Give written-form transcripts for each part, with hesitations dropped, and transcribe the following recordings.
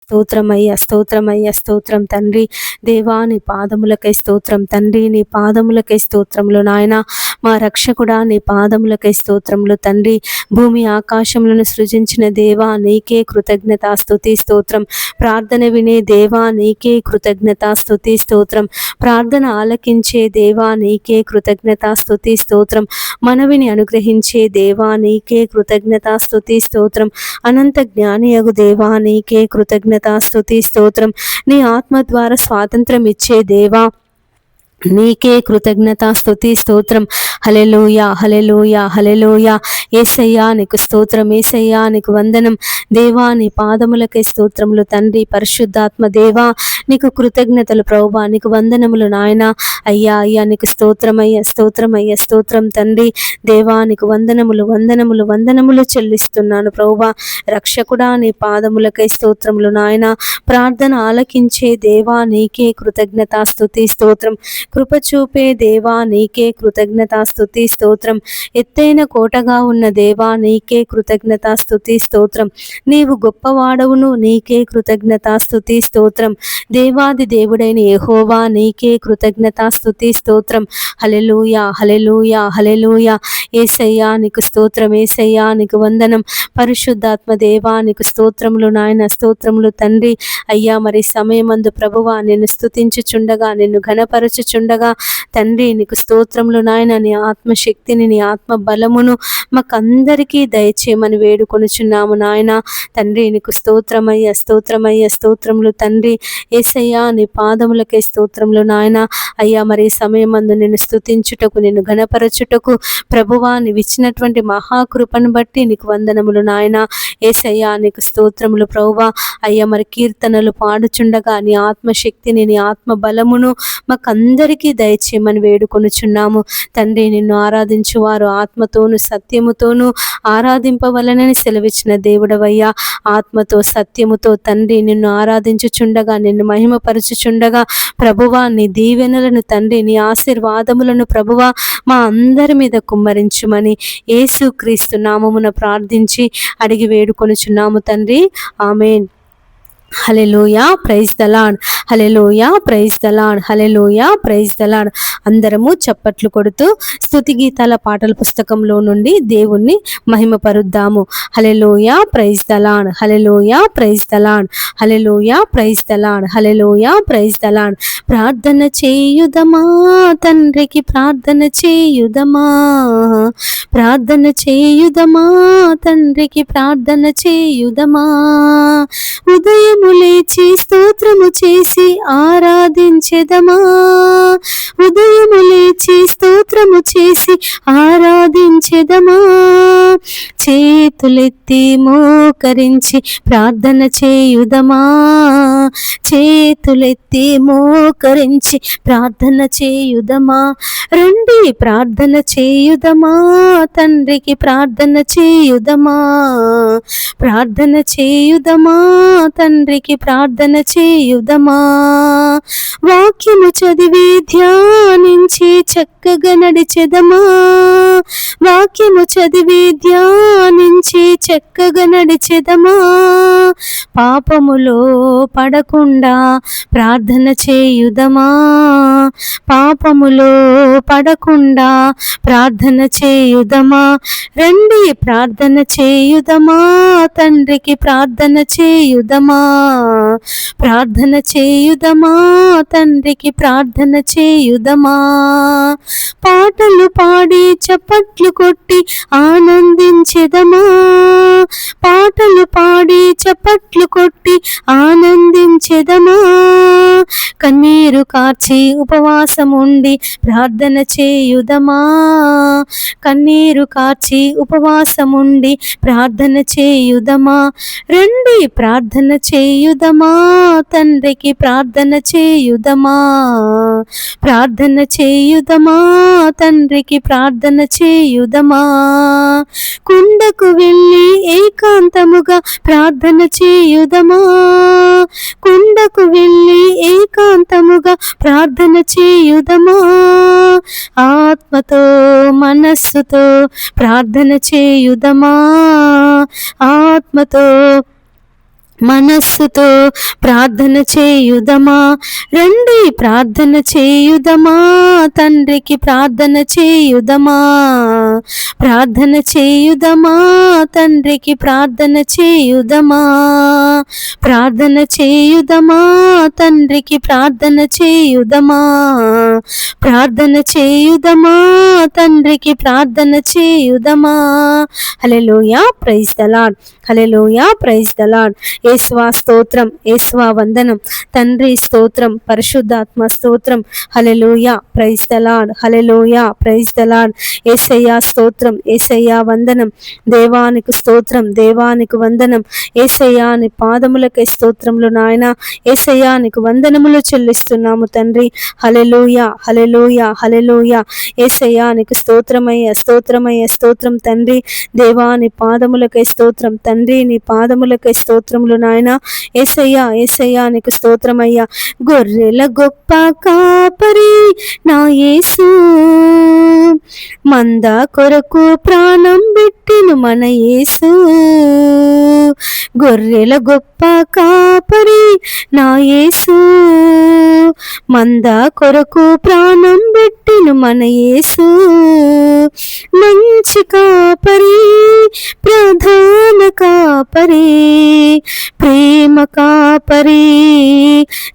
స్తోత్రమయ్యా, స్తోత్రమయ్యా, స్తోత్రం తండ్రి. దేవా నీ పాదములకై స్తోత్రం తండ్రి, నీ పాదములకై స్తోత్రములు నాయన. మా రక్షకుడా నీ పాదములకై స్తోత్రములు తండ్రి. భూమి ఆకాశములను సృజించిన దేవా నీకే కృతజ్ఞత స్తుతి స్తోత్రం. ప్రార్థన వినే దేవా నీకే కృతజ్ఞత స్తుతి స్తోత్రం. ప్రార్థన ఆలకించే దేవా నీకే కృతజ్ఞత స్తుతి స్తోత్రం. మనవిని అనుగ్రహించే దేవా నీకే కృతజ్ఞత స్తుతి స్తోత్రం. అనంత జ్ఞానియగు దేవా నీకే కృతజ్ఞత స్తుతి స్తోత్రం. నీ ఆత్మ ద్వారా స్వాతంత్రం ఇచ్చే దేవా నీకే కృతజ్ఞత స్తుతి స్తోత్రం. హల్లెలూయా, హల్లెలూయా, హల్లెలూయా. యేసయ్యా నీకు స్తోత్రం, యేసయ్యా నీకు వందనం. దేవా నీ పాదములకై స్తోత్రములు తండ్రి. పరిశుద్ధాత్మ దేవా నీకు కృతజ్ఞతలు ప్రభువా, నీకు వందనములు నాయన. అయ్యా అయ్యా నీకు స్తోత్రమయ్యా, స్తోత్రమయ్యా, స్తోత్రం తండ్రి. దేవా నీకు వందనములు, వందనములు, వందనములు చెల్లిస్తున్నాను ప్రభువా. రక్షకుడా నీ పాదములకై స్తోత్రములు నాయన. ప్రార్థన ఆలకించే దేవా నీకే కృతజ్ఞత స్తుతి స్తోత్రం. కృప చూపే దేవా నీకే కృతజ్ఞత స్తుతి స్తోత్రం. ఎత్తైన కోటగా ఉన్న దేవా నీకే కృతజ్ఞత స్తుతి స్తోత్రం. నీవు గొప్పవాడవును, నీకే కృతజ్ఞత స్తుతి స్తోత్రం. దేవాది దేవుడైన యెహోవా నీకే కృతజ్ఞత స్తుతి స్తోత్రం. హల్లెలూయా, హల్లెలూయా, హల్లెలూయా. యేసయ్యా నీకు స్తోత్రం, యేసయ్యా నీకు వందనం. పరిశుద్ధాత్మ దేవా నీకు స్తోత్రములు నాయన, స్తోత్రములు తండ్రి. అయ్యా మరి సమయమందు ప్రభువా నిన్ను స్తుతించుచుండగా, నిన్ను ఘనపరచుచుండగా తండ్రి నీకు స్తోత్రములు నాయన. నీ ఆత్మశక్తిని, నీ ఆత్మ బలమును మాకందరికీ దయచేయమని వేడుకొనుచున్నాము నాయన. తండ్రి నీకు స్తోత్రమయ్య, స్తోత్రమయ్య, స్తోత్రములు తండ్రి. యేసయ్యా నీ పాదములకే స్తోత్రములు నాయన. అయ్యా మరి సమయమందు నిన్ను స్తుతించుటకు, నిన్ను ఘనపరచుటకు ప్రభువా నీవిచ్చినటువంటి మహాకృపను బట్టి నీకు వందనములు నాయన. యేసయ్యా నీకు స్తోత్రములు ప్రభువా. అయ్యా మరి కీర్తనలు పాడుచుండగా నీ ఆత్మశక్తిని, నీ ఆత్మ బలమును మాకందరికీ దయచేయమని వేడుకొనుచున్నాము తండ్రి. నిన్ను ఆరాధించువారు ఆత్మతోను సత్యముతోనూ ఆరాధింపవలనని సెలవిచ్చిన దేవుడవయ్యా. ఆత్మతో సత్యముతో తండ్రి నిన్ను ఆరాధించుచుండగా, నిన్ను మహిమపరచుచుండగా ప్రభువా నీ దీవెనలను తండ్రి, నీ ఆశీర్వాదములను ప్రభువా మా అందరి మీద కుమ్మరించుమని యేసుక్రీస్తు నామమున ప్రార్థించి అడిగి వేడుకొనుచున్నాము తండ్రి. ఆమేన్. హల్లెలూయా, ప్రైజ్ ద లార్డ్. హల్లెలూయా, ప్రైజ్ ద లార్డ్. హల్లెలూయా, ప్రైజ్ ద లార్డ్. అందరము చప్పట్లు కొడుతూ స్తుతి గీతాల పాటల పుస్తకంలో నుండి దేవుణ్ణి మహిమపరుద్దాము. హల్లెలూయా, ప్రైజ్ ద లార్డ్. హల్లెలూయా, ప్రైజ్ ద లార్డ్. హల్లెలూయా, ప్రైజ్ ద లార్డ్. హల్లెలూయా, ప్రైజ్ ద లార్డ్. ప్రార్థన చేయుదమా తండ్రికి, ప్రార్థన చేయుదమా, ప్రార్థన చేయుదమా తండ్రికి, ప్రార్థన చేయుదమా. ఉదయము లేచి స్తోత్రము చేసి ఆరాధించెదమా, ఉదయము లేచి స్తోత్రము చేసి ఆరాధించెదమా. చేతులెత్తి మోకరించి ప్రార్థన చేయుదమా, చేతులెత్తి మోకరించి ప్రార్థన చేయుదమా. రండి ప్రార్థన చేయుదమా తండ్రికి, ప్రార్థన చేయుదమా, ప్రార్థన చేయుదమా తండ్రికి, ప్రార్థన చేయుదమా. వాక్యము చదివి ధ్యానించి చక్కగా నడిచెదమా, వాక్యము చదివి ధ్యానించి చక్కగా నడిచెదమా. పాపములో పడకుండా ప్రార్థన చేయుదమా, పాపములో పడకుండా ప్రార్థన చేయుదమా. రండి ప్రార్థన చేయుదమా తండ్రికి, ప్రార్థన చేయుదమా, ప్రార్థన చేయుదమా తండ్రికి, ప్రార్థన చేయుదమా. పాటలు పాడి చప్పట్లు కొట్టి ఆనందించెదమా, పాటలు పాడి చప్పట్లు కొట్టి ఆనందించెదమా. కన్నీరు కార్చి ఉపవాసం ఉండి ప్రార్థన చేయుదమా, కన్నీరు కార్చి ఉపవాసం ఉండి ప్రార్థన చేయుదమా. రండి ప్రార్థన చేయుదమా తండ్రికి, ప్రార్థన చేయుదమా, ప్రార్థన చేయుదమా తండ్రికి, ప్రార్థన చేయుదమా. కుండకు వెళ్ళి ఏకాంతముగా ప్రార్థన చేయుదమా, కుండకు వెళ్ళి ఏకాంతముగా ప్రార్థన చేయుదమా. ఆత్మతో మనస్సుతో ప్రార్థన చేయుదమా, ఆత్మతో మనస్సుతో ప్రార్థన చేయుదమా, రండి ప్రార్థన చేయుదమా, తండ్రికి ప్రార్థన చేయుదమా, ప్రార్థన చేయుదమా, తండ్రికి ప్రార్థన చేయుదమా, ప్రార్థన చేయుదమా, తండ్రికి ప్రార్థన చేయుదమా, ప్రార్థన చేయుదమా, తండ్రికి ప్రార్థన చేయుదమా. హల్లెలూయా, ప్రైజ్ ద లార్డ్, హల్లెలూయా, ప్రైజ్ ద లార్డ్. యేసువా స్తోత్రం, యేసువా వందనం, తండ్రి స్తోత్రం, పరిశుద్ధాత్మ స్తోత్రం. హల్లెలూయా, ప్రైజ్ ద లార్డ్, హల్లెలూయా, ప్రైజ్ ద లార్డ్. యేసయ్యా స్తోత్రం, యేసయ్యా వందనం, దేవానికి స్తోత్రం, దేవానికి వందనం. యేసయ్యా నీ పాదములకై స్తోత్రములు నాయన, యేసయ్యా నీకు వందనములు చెల్లిస్తున్నాము తండ్రి. హల్లెలూయా, హల్లెలూయా, హల్లెలూయా. యేసయ్యా నీకు స్తోత్రమయ్య, స్తోత్రమయ్య, స్తోత్రం తండ్రి. దేవా నీ పాదములకై స్తోత్రం తండ్రి, నీ పాదములకై స్తోత్రములు నాయన. యేసయ్యా, యేసయ్యా నీకు స్తోత్రమయ్యా. గొర్రెల గొప్ప కాపరి నా యేసు, మంద కొరకు ప్రాణం పెట్టిను మన యేసు. గొర్రెల గొప్ప కాపరి నా యేసు, మంద కొరకు ప్రాణం పెట్టిను మన యేసు. మంచి కాపరి, ప్రధాన కాపరి, ప్రేమ కాపరి,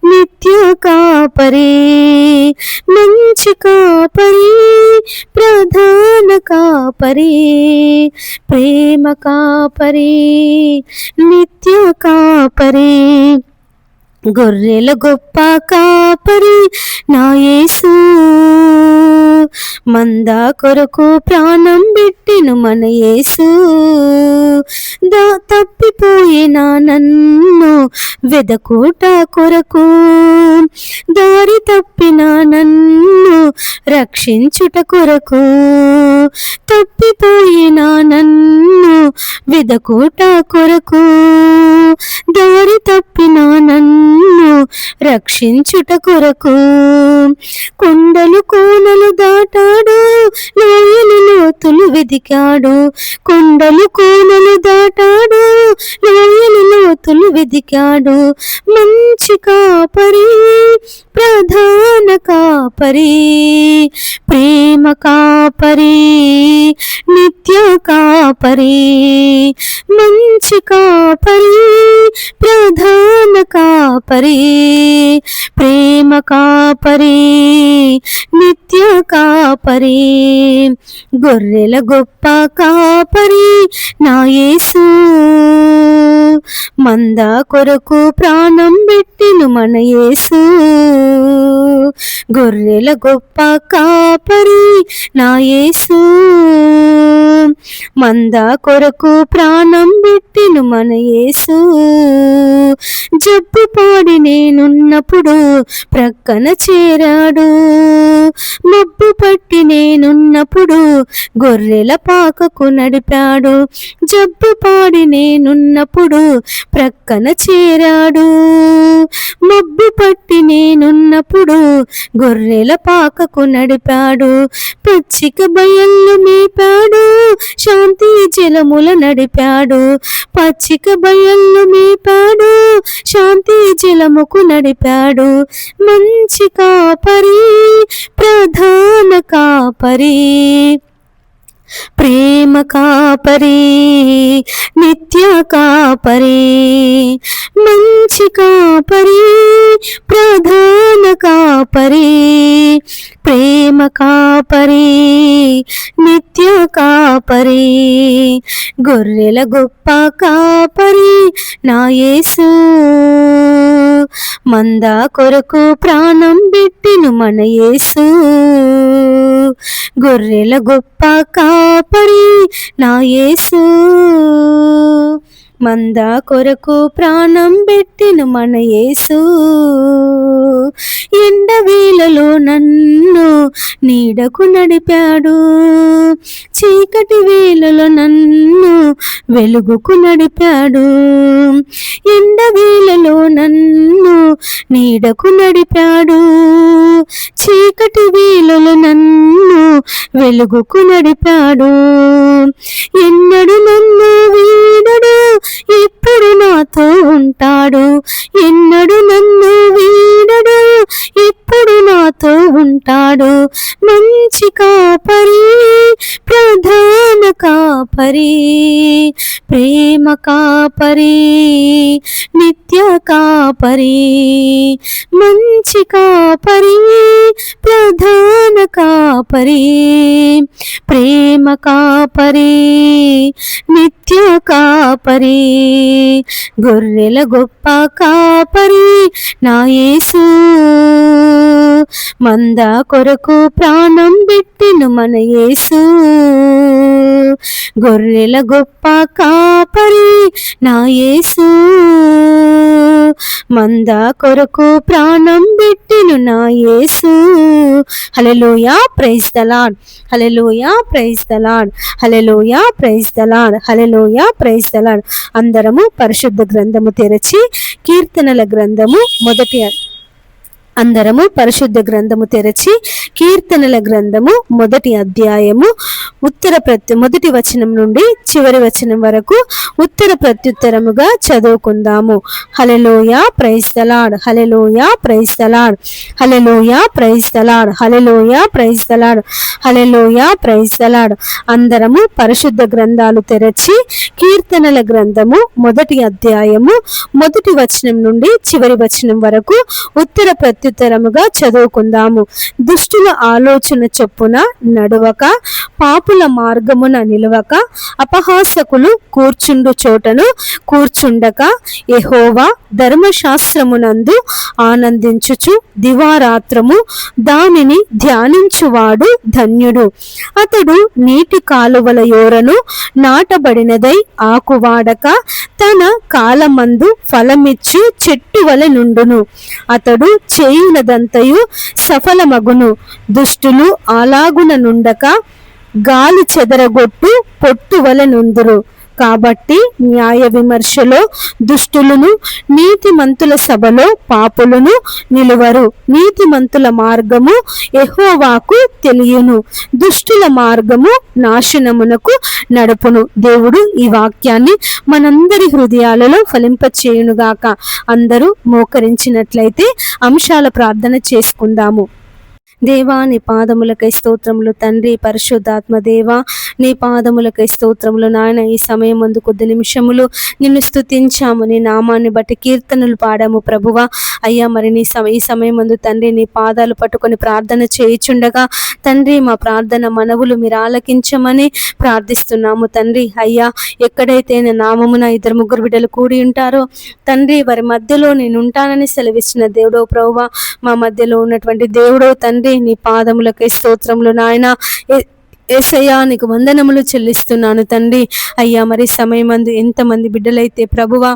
నిత్య కాపరి. మంచి కాపరి, ప్రధాన కాపరి, ప్రేమ కాపరి, నిత్య కాపరి. గొర్రెల గొప్ప కాపరి నా యేసు, మంద కొరకు ప్రాణం పెట్టిను మన యేసు. తప్పిపోయిన నన్ను వెదకుట కొరకు, దారి తప్పిన నన్ను రక్షించుట కొరకు, తప్పిపోయిన నన్ను వెదకుట కొరకు, దారి తప్పిన నన్ను రక్షించుట కొరకు. కొండలు కోనలు దాటాడు, లోయలు లోతులు వెదికాడు, కొండలు కోనలు దాటాడు, లోయలు లోతులు వెదికాడు. మంచి కాపరి, ప్రధాన కాపరి, ప్రేమ కాపరి, నిత్య కాపరి. మంచి కాపరి, ప్రధాన కాపరి, ప్రేమ కాపరి, నిత్య కాపరి. గొర్రెల గొప్ప కాపరి నా యేసు, మంద కొరకు ప్రాణం పెట్టిను మన యేసు. గొర్రెల గొప్ప కాపరి నా యేసు, మంద కొరకు ప్రాణం పెట్టిను మన యేసు. జబ్బు పాడి నేనున్నప్పుడు ప్రక్కన చేరాడు, మబ్బు పట్టి నేనున్నప్పుడు గొర్రెల పాకకు నడిపాడు. జబ్బు పాడి నేనున్నప్పుడు ప్రక్కన చేరాడు, మబ్బు పట్టి నేనున్నప్పుడు గొర్రెల పాకకు నడిపాడు. పచ్చిక బయళ్ళు మేపాడు, శాంతి జలముల నడిపాడు. పచ్చిక బయళ్ళు మేపాడు, శాంతి జలముకు నడిపాడు. మంచి కాపరి, ప్రధాన కాపరి, ప్రేమ కాపరి, నిత్య కాపరి. మంచి కాపరి, ప్రధాన కాపరి, ప్రేమ కాపరి, నిత్య కాపరి. గొర్రెల గొప్ప కాపరి నా యేసు, మంద కొరకు ప్రాణం పెట్టిను మన యేసు. గొర్రెల గొప్ప కాపరి నా యేసు, మంద కొరకు ప్రాణం పెట్టిను మన యేసు. ఎండవేళలో నన్ను నీడకు నడిపాడు, చీకటి వేళలో నన్ను వెలుగుకు నడిపాడు. ఎండవేళలో నన్ను నీడకు నడిపాడు. చీకటి వేళలో నన్ను వెలుగుకు నడిపాడు. ఎన్నడు నన్ను వీడడు, ఎప్పుడు నాతో ఉంటాడు. ఎన్నడు నన్ను వీడడు, ఎప్పుడు నాతో ఉంటాడు. మంచి కాపరి, ప్రధాన కాపరి, ప్రేమ కాపరి, నిత్య కాపరి. మంచి కాపరి, ప్రధాన కాపరి, ప్రేమ కాపరి, నిత్య కాపరి. గొర్రెల గొప్ప కాపరి నా యేసు, మంద కొరకు ప్రాణం పెట్టెను మన యేసు. గొర్రెల గొప్ప కాపరి నా యేసు, మంద కొరకు ప్రాణం పెట్టెను నా యేసు. హల్లెలూయా, ప్రైజ్ ద లార్డ్. హల్లెలూయా, ప్రైజ్ ద లార్డ్. హల్లెలూయా, ప్రైజ్ ద లార్డ్. హల్లెలూయా, ప్రైజ్ ద లార్డ్. అందరము పరిశుద్ధ గ్రంథము తెరచి కీర్తనల గ్రంథము అందరము పరిశుద్ధ గ్రంథము తెరచి కీర్తనల గ్రంథము 1వ అధ్యాయము మొదటి వచనం నుండి చివరి వచనం వరకు ఉత్తర ప్రత్యుత్తరముగా చదువుకుందాము. హల్లెలూయా, ప్రైజ్ ద లార్డ్. హల్లెలూయా, ప్రైజ్ ద లార్డ్. హల్లెలూయా, ప్రైజ్ ద లార్డ్. హల్లెలూయా, ప్రైజ్ ద లార్డ్. హల్లెలూయా, ప్రైజ్ ద లార్డ్. అందరము పరిశుద్ధ గ్రంథాలు తెరచి కీర్తనల గ్రంథము 1వ అధ్యాయము మొదటి వచనం నుండి చివరి వచనం వరకు ఉత్తర ప్రత్యుత్తరముగా చదువుకుందాము. దుష్టుల ఆలోచన చొప్పున నడువక, పాపుల మార్గమున నిలవక, అపహాసకులు కూర్చుండు చోటను కూర్చుండక, యెహోవా ధర్మశాస్త్రమునందు ఆనందించుచు దివారాత్రము దానిని ధ్యానించువాడు ధన్యుడు. అతడు నీటి కాలువల యోరను నాటబడినదై ఆకువాడక తన కాలమందు ఫలమిచ్చు చెట్టు వలె నుండును. అతడు చేయునదంతయు సఫలమగును. దుష్టులు అలాగున నుండక గాలి చెదరగొట్టు పొట్టు వలె నుందురు. కాబట్టి న్యాయ విమర్శలో దుష్టులను, నీతిమంతుల సభలో పాపులను నిలువరు. నీతిమంతుల మార్గము యెహోవాకు తెలియను, దుష్టుల మార్గము నాశనమునకు నడుపును. దేవుడు ఈ వాక్యాన్ని మనందరి హృదయాలలో ఫలింపచేయునుగాక. అందరూ మోకరించినట్లయితే అంశాల ప్రార్థన చేసుకుందాము. దేవా, నీ పాదములకై స్తోత్రములు తండ్రి. పరిశుద్ధాత్మ దేవా, నీ పాదములకై స్తోత్రములు నాయన. ఈ సమయం ముందు కొద్ది నిమిషములు నిన్ను స్తుతించాము, నీ నామాన్ని బట్టి కీర్తనలు పాడాము ప్రభువా. అయ్యా, మరి ఈ సమయం ముందు తండ్రి నీ పాదాలు పట్టుకొని ప్రార్థన చేయుచుండగా తండ్రి మా ప్రార్థన మనవులు మీరు ఆలకించమని ప్రార్థిస్తున్నాము తండ్రి. అయ్యా, ఎక్కడైతే నా నామమున 2-3 బిడ్డలు కూడి ఉంటారో తండ్రి, వారి మధ్యలో నేను ఉంటానని సెలవిచ్చిన దేవుడో ప్రభువా, మా మధ్యలో ఉన్నటువంటి దేవుడో తండ్రి, నీ పాదములకై స్తోత్రములు నాయన. యేసయ్యా, నీకు వందనములు చెల్లిస్తున్నాను తండ్రి. అయ్యా, మరి సమయమందు ఎంతమంది బిడ్డలైతే ప్రభువా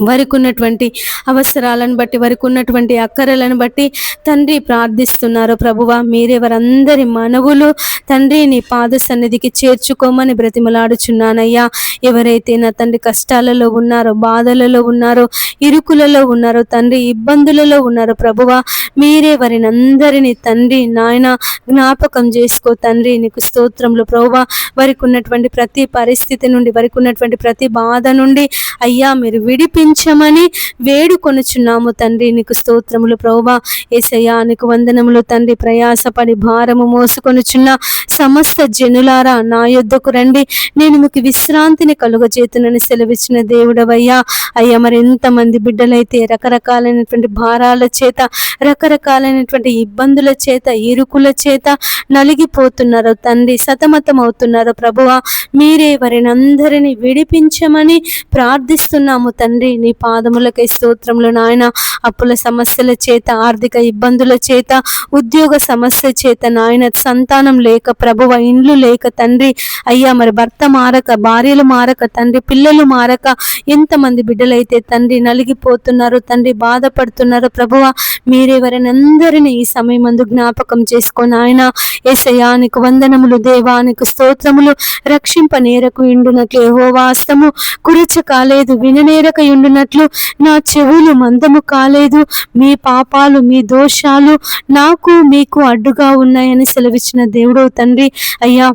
వారికి ఉన్నటువంటి అవసరాలను బట్టి, వారికి ఉన్నటువంటి అక్కరలను బట్టి తండ్రి ప్రార్థిస్తున్నారు ప్రభువా, మీరే వారందరి మనవులు తండ్రి నీ పాద సన్నిధికి చేర్చుకోమని బ్రతిమలాడుచున్నానయ్యా. ఎవరైతే నా తండ్రి కష్టాలలో ఉన్నారో, బాధలలో ఉన్నారో, ఇరుకులలో ఉన్నారో తండ్రి, ఇబ్బందులలో ఉన్నారో ప్రభువా, మీరే వారిని అందరినీ తండ్రి నాయన జ్ఞాపకం చేసుకో తండ్రి. నీకు స్తోత్రములు ప్రభువా. వారికి ఉన్నటువంటి ప్రతి పరిస్థితి నుండి, వారికి ఉన్నటువంటి ప్రతి బాధ నుండి అయ్యా మీరు విడిపించమని వేడుకొనుచున్నాము తండ్రి. నీకు స్తోత్రములు ప్రభువా. యేసయ్యా, నీకు వందనములు తండ్రి. ప్రయాసపడి భారము మోసుకొనుచున్న సమస్త జనులారా నా యొద్దకు రండి, నేను మీకు విశ్రాంతిని కలుగజేతునని సెలవిచ్చిన దేవుడవయ్యా. అయ్యా, మరి ఎంతమంది బిడ్డలైతే రకరకాలైనటువంటి భారాల చేత, రకరకాలైనటువంటి ఇబ్బందుల చేత, ఇరుకుల చేత నలిగిపోతున్నారో తండ్రి, సతమతం అవుతున్నారో ప్రభువా, మీరే వారిని అందరినీ విడిపించమని ప్రార్థిస్తున్నాము తండ్రి. నీ పాదములకై స్తోత్రములు నాయన. అప్పుల సమస్యల చేత, ఆర్థిక ఇబ్బందుల చేత, ఉద్యోగ సమస్య చేత నాయన, సంతానం లేక ప్రభువ, ఇండ్లు లేక తండ్రి, అయ్యా మరి భర్త మారక, భార్యలు మారక తండ్రి, పిల్లలు మారక ఎంతమంది బిడ్డలైతే తండ్రి నలిగిపోతున్నారు తండ్రి, బాధపడుతున్నారు ప్రభువ, మీరే వారిని అందరినీ ఈ సమయం మందు జ్ఞాపకం చేసుకొని ఆయన. యేసయ్యా, నీకు వందనములు దేవా, నీకు స్తోత్రములు. రక్షింప నేరకు ఇండునట్లు యెహోవా హస్తము కురచ కాలేదు, విననేరక ఉండునట్లు నా చెవులు మందము కాలేదు. మీ పాపాలు మీ దోషాలు నాకు మీకు అడ్డుగా ఉన్నాయని సెలవిచ్చిన దేవుడవు తండ్రి, అయ్యా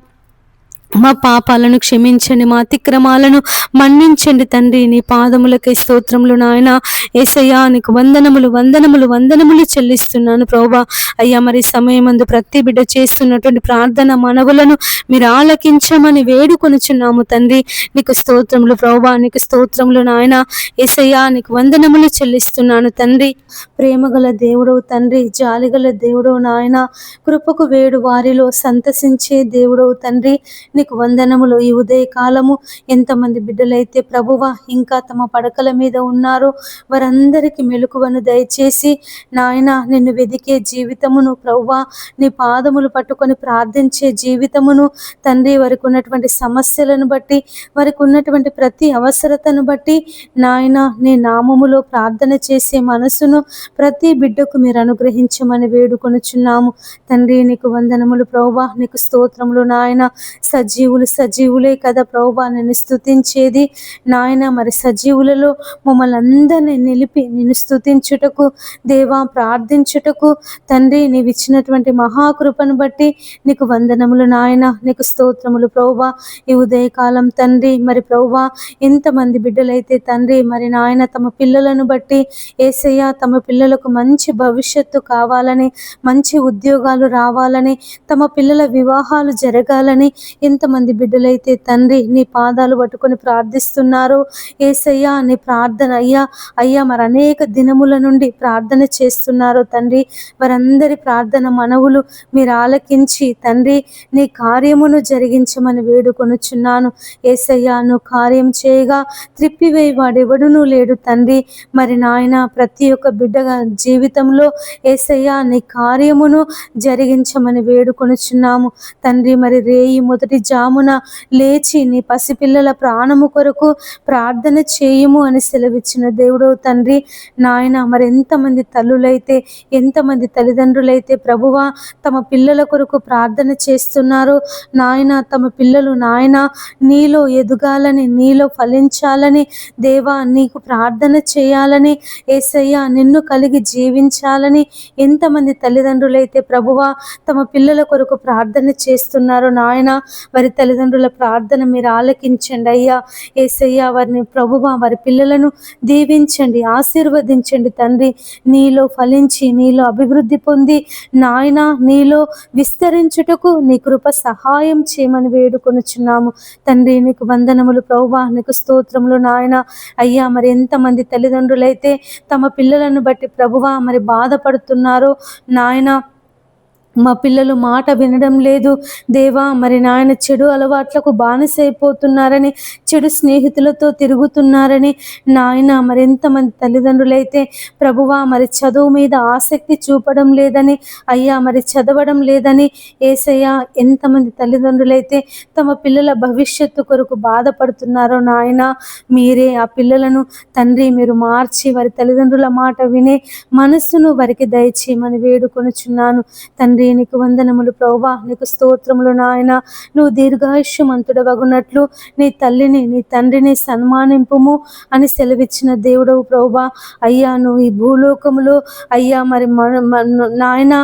మా పాపాలను క్షమించండి, మా అతిక్రమాలను మన్నించండి తండ్రి. నీ పాదములకై స్తోత్రములు నాయన. యేసయ్యా నీకు వందనములు వందనములు వందనములు చెల్లిస్తున్నాను ప్రభువా. అయ్యా మరి సమయమందు ప్రతి బిడ్డ చేస్తున్నటువంటి ప్రార్థన మనవులను మీరు ఆలకించమని వేడుకొనుచున్నాము తండ్రి. నీకు స్తోత్రములు ప్రభువా, నీకు స్తోత్రములు నాయన. యేసయ్యా నీకు వందనములు చెల్లిస్తున్నాను తండ్రి. ప్రేమగల దేవుడవు తండ్రి, జాలిగల దేవుడవు నాయన, కృపకు వేడు వారిలో సంతసించే దేవుడవు తండ్రి. నీకు వందనములు. ఈ ఉదయకాలము ఎంతమంది బిడ్డలైతే ప్రభువా ఇంకా తమ పడకల మీద ఉన్నారో వారందరికీ మెలకువను దయచేసి నాయన నిన్ను వెదికే జీవితమును ప్రభువా, నీ పాదములు పట్టుకొని ప్రార్థించే జీవితమును తండ్రి, వారికి ఉన్నటువంటి సమస్యలను బట్టి, వారికి ఉన్నటువంటి ప్రతి అవసరతను బట్టి నాయన నీ నామములో ప్రార్థన చేసే మనసును ప్రతి బిడ్డకు మీరు అనుగ్రహించమని వేడుకొనుచున్నాము తండ్రి. నీకు వందనములు ప్రభువా, నీకు స్తోత్రములు నాయన. సజీవులే కదా ప్రభువా నిన్ను స్తుతించేది నాయన. మరి సజీవులలో మమ్మల్ని అందరినీ నిలిపి నిన్ను స్తుతించుటకు దేవా, ప్రార్థించుటకు తండ్రి నీవు ఇచ్చినటువంటి మహాకృపను బట్టి నీకు వందనములు నాయన. నీకు స్తోత్రములు ప్రభువా. ఈ ఉదయకాలం తండ్రి మరి ప్రభువా ఎంతమంది బిడ్డలైతే తండ్రి మరి నాయన తమ పిల్లలను బట్టి యేసయ్య తమ పిల్లలకు మంచి భవిష్యత్తు కావాలని, మంచి ఉద్యోగాలు రావాలని, తమ పిల్లల వివాహాలు జరగాలని ఎంతమంది బిడ్డలైతే తండ్రి నీ పాదాలు పట్టుకొని ప్రార్థిస్తున్నారో యేసయ్యా నీ ప్రార్థన అయ్యా మరి అనేక దినముల నుండి ప్రార్థన చేస్తున్నారో తండ్రి, వారందరి ప్రార్థన మనవులు మీరు ఆలకించి తండ్రి నీ కార్యమును జరిగించమని వేడుకొనుచున్నాను యేసయ్యా. నువ్వు కార్యం చేయగా త్రిప్పివేయి వాడెవడునూ లేడు తండ్రి. మరి నాయన ప్రతి ఒక్క బిడ్డ జీవితంలో యేసయ్యా నీ కార్యమును జరిగించమని వేడుకొనుచున్నాము తండ్రి. మరి రేయి మొదటి జామున లేచి నీ పసిపిల్లల ప్రాణము కొరకు ప్రార్థన చేయుము అని సెలవిచ్చిన దేవుడవు తండ్రి నాయన. మరి ఎంతమంది తల్లులైతే, ఎంతమంది తల్లిదండ్రులైతే ప్రభువా తమ పిల్లల కొరకు ప్రార్థన చేస్తున్నారో నాయన, తమ పిల్లలు నాయన నీలో ఎదగాలని, నీలో ఫలించాలని దేవా, నీకు ప్రార్థన చేయాలని యేసయ్యా, నిన్ను కలిగి జీవించాలని ఎంతమంది తల్లిదండ్రులైతే ప్రభువా తమ పిల్లల కొరకు ప్రార్థన చేస్తున్నారో నాయన, వారి తల్లిదండ్రుల ప్రార్థన మీరు ఆలకించండి అయ్యా యేసయ్యా. వారిని ప్రభువా వారి పిల్లలను దీవించండి, ఆశీర్వదించండి తండ్రి. నీలో ఫలించి, నీలో అభివృద్ధి పొంది నాయన నీలో విస్తరించుటకు నీ కృప సహాయం చేయమని వేడుకొనుచున్నాము తండ్రి. నీకు వందనములు ప్రభువా, నీకు స్తోత్రములు నాయన. అయ్యా మరి ఎంతమంది తల్లిదండ్రులైతే తమ పిల్లలను బట్టి ప్రభువా మరి బాధపడుతున్నారో నాయన, మా పిల్లలు మాట వినడం లేదు దేవా, మరి నాయన చెడు అలవాట్లకు బానిసైపోతున్నారని, చెడు స్నేహితులతో తిరుగుతున్నారని నాయన, మరి ఎంతమంది తల్లిదండ్రులైతే ప్రభువా మరి చదువు మీద ఆసక్తి చూపడం లేదని, అయ్యా మరి చదవడం లేదని యేసయ్యా, ఎంతమంది తల్లిదండ్రులైతే తమ పిల్లల భవిష్యత్తు కొరకు బాధపడుతున్నారో నాయన, మీరే ఆ పిల్లలను తండ్రి మీరు మార్చి వారి తల్లిదండ్రుల మాట వినే మనస్సును వారికి దయచేయమని వేడుకొనుచున్నాను తండ్రి. నీకు వందనములు ప్రభువా, నీకు స్తోత్రములు నాయన. నువ్వు దీర్ఘాయుష్యమంతుడవగునట్లు నీ తల్లిని నీ తండ్రిని సన్మానింపుము అని సెలవిచ్చిన దేవుడవు ప్రభువా. అయ్యా నువ్వు ఈ భూలోకములో అయ్యా మరి నాయన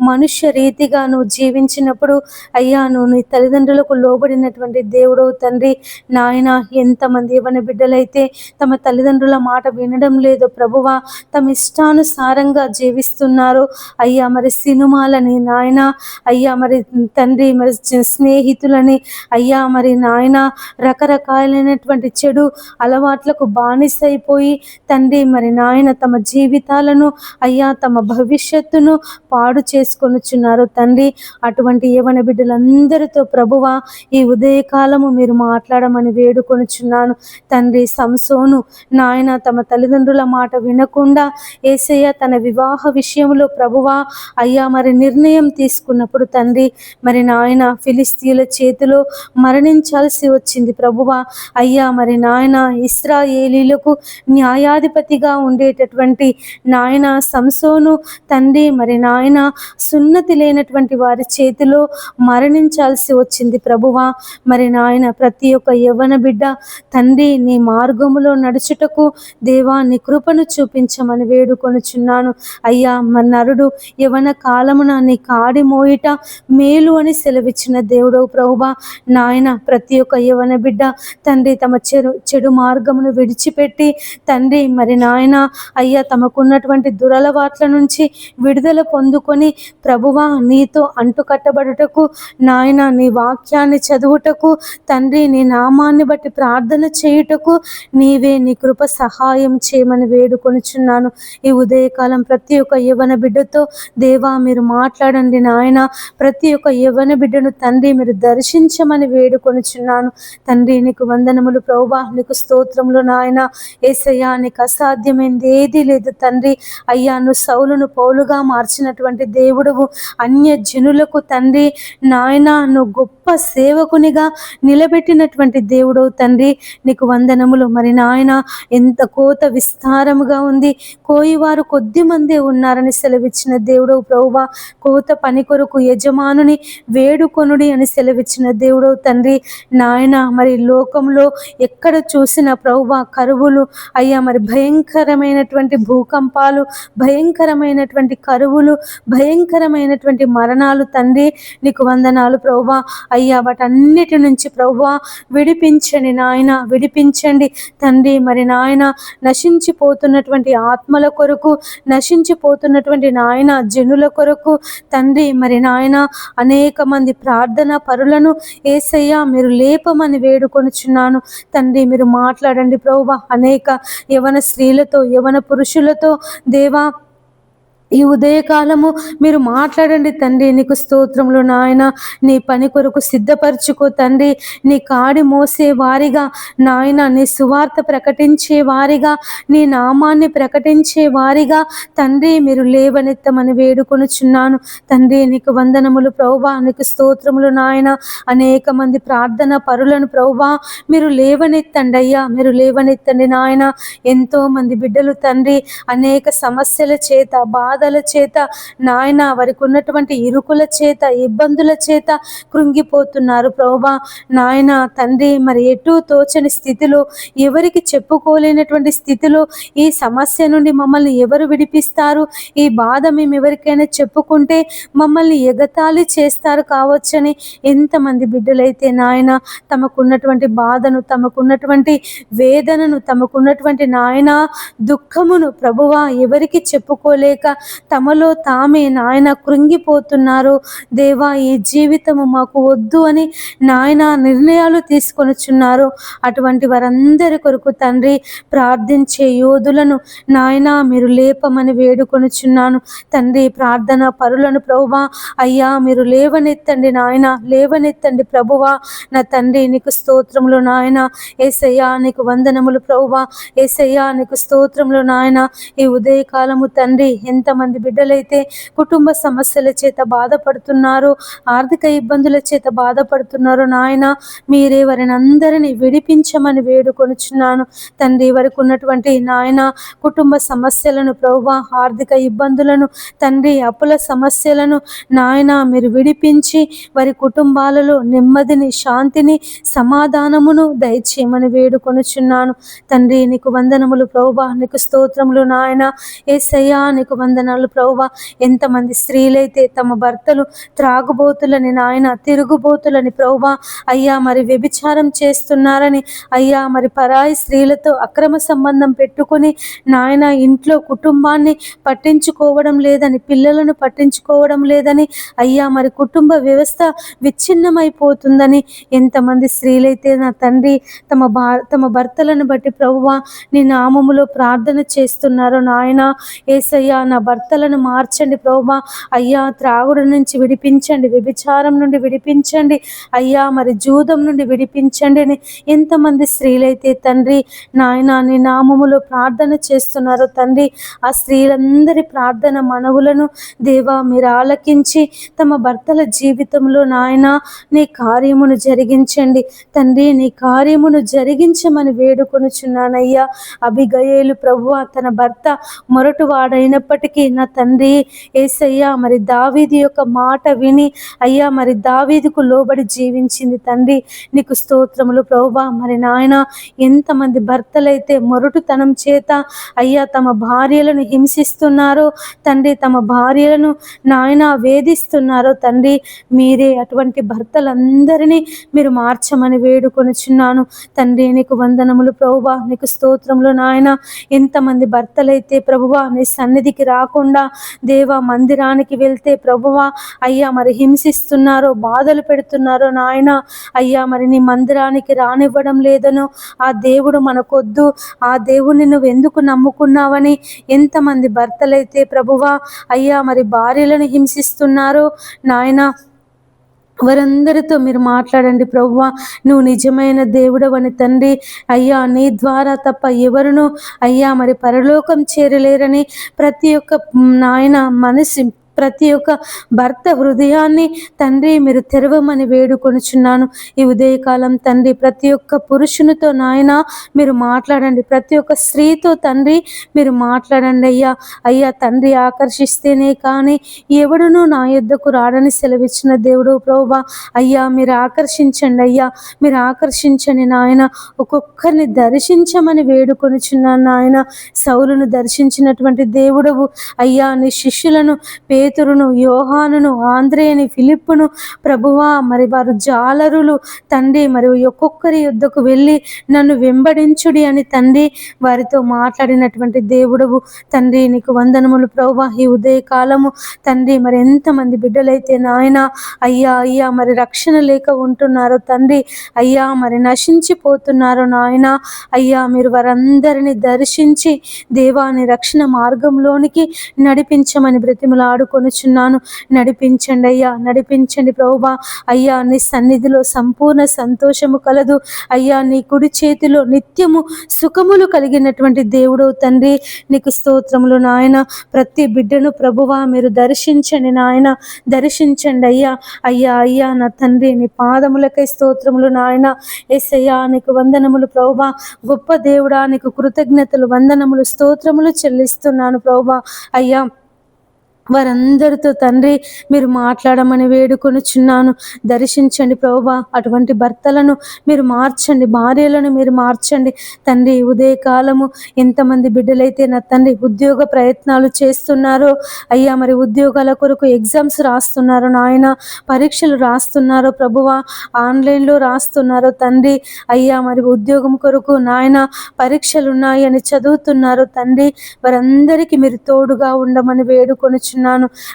మనుష్య రీతిగా నువ్వు జీవించినప్పుడు అయ్యా నువ్వు నీ తల్లిదండ్రులకు లోబడినటువంటి దేవుడవు తండ్రి నాయన. ఎంతమంది యవ్వన బిడ్డలైతే తమ తల్లిదండ్రుల మాట వినడం లేదో ప్రభువా, తమ ఇష్టానుసారంగా జీవిస్తున్నారో అయ్యా మరి సినిమాలని నాయన, అయ్యా మరి తండ్రి మరి స్నేహితులని అయ్యా మరి నాయన రకరకాలైనటువంటి చెడు అలవాట్లకు బానిసైపోయి తండ్రి మరి నాయన తమ జీవితాలను అయ్యా తమ భవిష్యత్తును పాడు చేసుకొనుచున్నారు తండ్రి. అటువంటి యవ్వన బిడ్డలందరితో ప్రభువా ఈ ఉదయకాలము మీరు మాట్లాడమని వేడుకొనుచున్నాను తండ్రి. సంసోను నాయన తమ తల్లిదండ్రుల మాట వినకుండా యేసయ్య తన వివాహ విషయంలో ప్రభువా అయ్యా మరి నిర్ణయం నిర్ణయం తీసుకున్నప్పుడు తండ్రి మరి నాయన ఫిలిస్తీన్ల చేతిలో మరణించాల్సి వచ్చింది ప్రభువా. అయ్యా మరి నాయన ఇశ్రాయేలీలకు న్యాయాధిపతిగా ఉండేటటువంటి నాయన సంసోను తండ్రి మరి నాయన సున్నతి లేనటువంటి వారి చేతిలో మరణించాల్సి వచ్చింది ప్రభువా. మరి నాయన ప్రతి ఒక్క యవ్వన బిడ్డ తండ్రి నీ మార్గములో నడుచుటకు దేవా నీ కృపను చూపించమని వేడుకొనుచున్నాను అయ్యా. మరి నరుడు యవన కాలమున నీ కాడి మోయిట మేలు అని సెలవిచ్చిన దేవుడవు ప్రభువా. నాయన ప్రతి ఒక్క యవన బిడ్డ తండ్రి తమ చెడు మార్గమును విడిచిపెట్టి తండ్రి మరి నాయన అయ్యా తమకున్నటువంటి దురలవాట్ల నుంచి విడుదల పొందుకొని ప్రభువా నీతో అంటుకట్టబడుటకు నాయన నీ వాక్యాన్ని చదువుటకు తండ్రి నీ నామాన్ని బట్టి ప్రార్థన చేయుటకు నీవే నీ కృప సహాయం చేయమని వేడుకొనుచున్నాను. ఈ ఉదయకాలం ప్రతి ఒక్క యవ్వన బిడ్డతో దేవా మీరు మాట్లాడండి నాయన. ప్రతి ఒక్క యవ్వన బిడ్డను తండ్రి మీరు దర్శించమని వేడుకొనుచున్నాను తండ్రి. నీకు వందనములు ప్రభువా, నీకు స్తోత్రములు నాయన. యేసయ్యా నీకు అసాధ్యమైంది ఏదీ లేదు తండ్రి. అయ్యా నువ్వు సౌలును పౌలుగా మార్చినటువంటి దేవుడువు. అన్య జనులకు తండ్రి నాయన నువ్వు గొప్ప సేవకునిగా నిలబెట్టినటువంటి దేవుడవు తండ్రి. నీకు వందనములు. మరి నాయన ఎంత కోత విస్తారముగా ఉంది, కోయివారు కొద్ది మందే ఉన్నారని సెలవిచ్చిన దేవుడవు ప్రభువా. కోత పని కొరకు యజమానుని వేడుకొనుడి అని సెలవిచ్చిన దేవుడవు తండ్రి నాయన. మరి లోకంలో ఎక్కడ చూసిన ప్రభువా కరువులు అయ్యా, మరి భయంకరమైనటువంటి భూకంపాలు, భయంకరమైనటువంటి కరువులు, భయంకరమైనటువంటి మరణాలు తండ్రి. నీకు వందనాలు ప్రభువా. అయ్యా వాటన్నిటి నుంచి ప్రభువా విడిపించండి నాయన, విడిపించండి తండ్రి. మరి నాయన నశించిపోతున్నటువంటి ఆత్మల కొరకు, నశించిపోతున్నటువంటి నాయన జనుల కొరకు తండ్రి మరి నాయన అనేక మంది ప్రార్థన పరులను యేసయ్యా మీరు లేపమని వేడుకొనుచున్నాను తండ్రి. మీరు మాట్లాడండి ప్రభువా. అనేక యవన స్త్రీలతో, యవన పురుషులతో దేవా ఈ ఉదయకాలము మీరు మాట్లాడండి తండ్రి. నీకు స్తోత్రములు నాయన. నీ పని కొరకు సిద్ధపరచుకో తండ్రి. నీ కాడి మోసే వారిగా నాయన, నీ సువార్త ప్రకటించే వారిగా, నీ నామాన్ని ప్రకటించే వారిగా తండ్రి మీరు లేవనెత్తమని వేడుకొనుచున్నాను తండ్రి. నీకు వందనములు ప్రభువా, నీకు స్తోత్రములు నాయన. అనేక మంది ప్రార్థన పరులను ప్రభువా మీరు లేవనెత్తండి అయ్యా, మీరు లేవనెత్తండి నాయన. ఎంతో మంది బిడ్డలు తండ్రి అనేక సమస్యల చేత, బాధల చేత నాయన, వారికి ఉన్నటువంటి ఇరుకుల చేత, ఇబ్బందుల చేత కృంగిపోతున్నారు ప్రభువా నాయన తండ్రి. మరి ఎటు తోచని స్థితిలో, ఎవరికి చెప్పుకోలేనటువంటి స్థితిలో ఈ సమస్య నుండి మమ్మల్ని ఎవరు విడిపిస్తారు? ఈ బాధ మేము ఎవరికైనా చెప్పుకుంటే మమ్మల్ని ఎగతాళి చేస్తారు కావచ్చని ఎంతమంది బిడ్డలైతే నాయన తమకున్నటువంటి బాధను, తమకున్నటువంటి వేదనను, తమకున్నటువంటి నాయన దుఃఖమును ప్రభువా ఎవరికి చెప్పుకోలేక తమలో తామే నాయన కృంగిపోతున్నారు. దేవా ఈ జీవితము మాకు వద్దు అని నాయన నిర్ణయాలు తీసుకొనుచున్నారు. అటువంటి వారందరి కొరకు తండ్రి ప్రార్థించే యోధులను నాయన మీరు లేపమని వేడుకొనుచున్నాను తండ్రి. ప్రార్థన పరులను ప్రభువా అయ్యా మీరు లేవనెత్తండి నాయన, లేవనెత్తండి ప్రభువా నా తండ్రి. నీకు స్తోత్రములు నాయన. యేసయ్యా నీకు వందనములు ప్రభువా. యేసయ్యా నీకు స్తోత్రములు నాయన. ఈ ఉదయకాలము తండ్రి ఎంతమంది బిడ్డలైతే కుటుంబ సమస్యల చేత బాధపడుతున్నారు, ఆర్థిక ఇబ్బందుల చేత బాధపడుతున్నారు నాయన, మీరే వారిని అందరినీ విడిపించమని వేడుకొనుచున్నాను తండ్రి. వారికి ఉన్నటువంటి నాయన కుటుంబ సమస్యలను ప్రభువా, ఆర్థిక ఇబ్బందులను తండ్రి, అప్పుల సమస్యలను నాయన మీరు విడిపించి వారి కుటుంబాలలో నెమ్మదిని, శాంతిని, సమాధానమును దయచేయమని వేడుకొనుచున్నాను తండ్రి. నీకు వందనములు ప్రభువా, నీకు స్తోత్రములు నాయన. యేసయ్యా నీకు వందనాలు ప్రభువా. ఎంతమంది స్త్రీలైతే తమ భర్తలు త్రాగుబోతులని నాయన, తిరుగుబోతులని ప్రభువా అయ్యా మరి వ్యభిచారం చేస్తున్నారని అయ్యా, మరి పరాయి స్త్రీలతో అక్రమ సంబంధం పెట్టుకుని నాయన ఇంట్లో కుటుంబాన్ని పట్టించుకోవడం లేదని, పిల్లలను పట్టించుకోవడం లేదని అయ్యా, మరి కుటుంబ వ్యవస్థ విచ్ఛిన్నమైపోతుందని ఎంతమంది స్త్రీలైతే నా తండ్రి తమ భర్తలను బట్టి ప్రభువా నీ నామములో ప్రార్థన చేస్తున్నారు నాయన. యేసయ్యా నా భర్త భర్తలను మార్చండి ప్రభువా. అయ్యా త్రాగుడు నుంచి విడిపించండి, వ్యభిచారం నుండి విడిపించండి అయ్యా, మరి జూదం నుండి విడిపించండి అని ఎంతమంది స్త్రీలైతే తండ్రి నాయన నీ నామములో ప్రార్థన చేస్తున్నారో తండ్రి, ఆ స్త్రీలందరి ప్రార్థన మనవులను దేవా మీరు ఆలకించి తమ భర్తల జీవితంలో నాయన నీ కార్యమును జరిగించండి తండ్రి. నీ కార్యమును జరిగించమని వేడుకొనుచున్నానయ్యా. అబిగయేలు ప్రభువా తన భర్త మొరటువాడైనప్పటికీ నా తండ్రి యేసయ్యా మరి దావీదు యొక్క మాట విని అయ్యా మరి దావీదుకు లోబడి జీవించింది తండ్రి. నీకు స్తోత్రములు ప్రభువా. మరి నాయన ఎంతమంది భర్తలైతే మొరటుతనం చేత అయ్యా తమ భార్యలను హింసిస్తున్నారో తండ్రి, తమ భార్యలను నాయన వేధిస్తున్నారో తండ్రి, మీరే అటువంటి భర్తలందరినీ మీరు మార్చమని వేడుకొనుచున్నాను తండ్రి. నీకు వందనములు ప్రభువా, నీకు స్తోత్రములు నాయన. ఎంతమంది భర్తలైతే ప్రభువా నీ సన్నిధికి రాకుండా దేవా మందిరానికి వెళ్తే ప్రభువా అయ్యా మరి హింసిస్తున్నారో, బాధలు పెడుతున్నారో నాయన, అయ్యా మరి నీ మందిరానికి రానివ్వడం లేదనో, ఆ దేవుడు మనకొద్దు, ఆ దేవుడిని నువ్వు ఎందుకు నమ్ముకున్నావని ఎంతమంది భర్తలైతే ప్రభువా అయ్యా మరి భార్యలను హింసిస్తున్నారో నాయన, వారందరితో మీరు మాట్లాడండి ప్రభువా. నువ్వు నిజమైన దేవుడవని తండ్రి, అయ్యా నీ ద్వారా తప్ప ఎవరును అయ్యా మరి పరలోకం చేరలేరని ప్రతి ఒక్క నాయన మనసు, ప్రతి ఒక్క భర్త హృదయాన్ని తండ్రి మీరు తెరవమని వేడుకొనుచున్నాను ఈ ఉదయకాలం తండ్రి. ప్రతి ఒక్క పురుషునితో నాయన మీరు మాట్లాడండి, ప్రతి ఒక్క స్త్రీతో తండ్రి మీరు మాట్లాడండి అయ్యా. అయ్యా తండ్రి ఆకర్షిస్తేనే కానీ ఎవడునూ నా యొద్దకు రాడని సెలవిచ్చిన దేవుడు ప్రభువా. అయ్యా మీరు ఆకర్షించండి అయ్యా, మీరు ఆకర్షించండి నాయన. ఒక్కొక్కరిని దర్శించమని వేడుకొనుచున్నాను నాయన. సౌలును దర్శించినటువంటి దేవుడవు అయ్యా, నీ శిష్యులను పేతురును, యోహానును, ఆంద్రేయని, ఫిలిప్పును ప్రభువా మరి వారు జాలరులు తండ్రి, మరి ఒక్కొక్కరి యుద్ధకు వెళ్ళి నన్ను వెంబడించుడి అని తండ్రి వారితో మాట్లాడినటువంటి దేవుడవు తండ్రి. నీకు వందనములు ప్రభువా. ఈ ఉదయకాలము తండ్రి మరి ఎంతమంది బిడ్డలైతే నాయన అయ్యా అయ్యా మరి రక్షణ లేక ఉంటున్నారో తండ్రి, అయ్యా మరి నశించిపోతున్నారో నాయన, అయ్యా మీరు వారందరినీ దర్శించి దేవాని రక్షణ మార్గంలోనికి నడిపించమని బ్రతిమలాడుకొనుచున్నాను. నడిపించండి అయ్యా, నడిపించండి ప్రభువా. అయ్యా నీ సన్నిధిలో సంపూర్ణ సంతోషము కలదు అయ్యా, నీ కుడి చేతిలో నిత్యము సుఖములు కలిగినటువంటి దేవుడు తండ్రి. నీకు స్తోత్రములు నాయన. ప్రతి బిడ్డను ప్రభువా మీరు దర్శించండి నాయన, దర్శించండి అయ్యా. అయ్యా అయ్యా నా తండ్రి నీ పాదములకై స్తోత్రములు నాయన. యేసయ్యా నీకు వందనములు ప్రభువా. గొప్ప దేవుడా నీకు కృతజ్ఞతలు, వందనములు, స్తోత్రములు చెల్లిస్తున్నాను ప్రభువా. అయ్యా వారందరితో తండ్రి మీరు మాట్లాడమని వేడుకొనుచున్నాను. దర్శించండి ప్రభువా. అటువంటి భర్తలను మీరు మార్చండి, భార్యలను మీరు మార్చండి తండ్రి. ఉదయకాలము ఎంతమంది బిడ్డలైతే నా తండ్రి ఉద్యోగ ప్రయత్నాలు చేస్తున్నారో అయ్యా, మరి ఉద్యోగాల కొరకు ఎగ్జామ్స్ రాస్తున్నారో నాయన, పరీక్షలు రాస్తున్నారో ప్రభువా, ఆన్లైన్లో రాస్తున్నారో తండ్రి, అయ్యా మరి ఉద్యోగం కొరకు నాయన పరీక్షలు ఉన్నాయి అని చదువుతున్నారో తండ్రి, వారందరికీ మీరు తోడుగా ఉండమని వేడుకొనుచున్నాను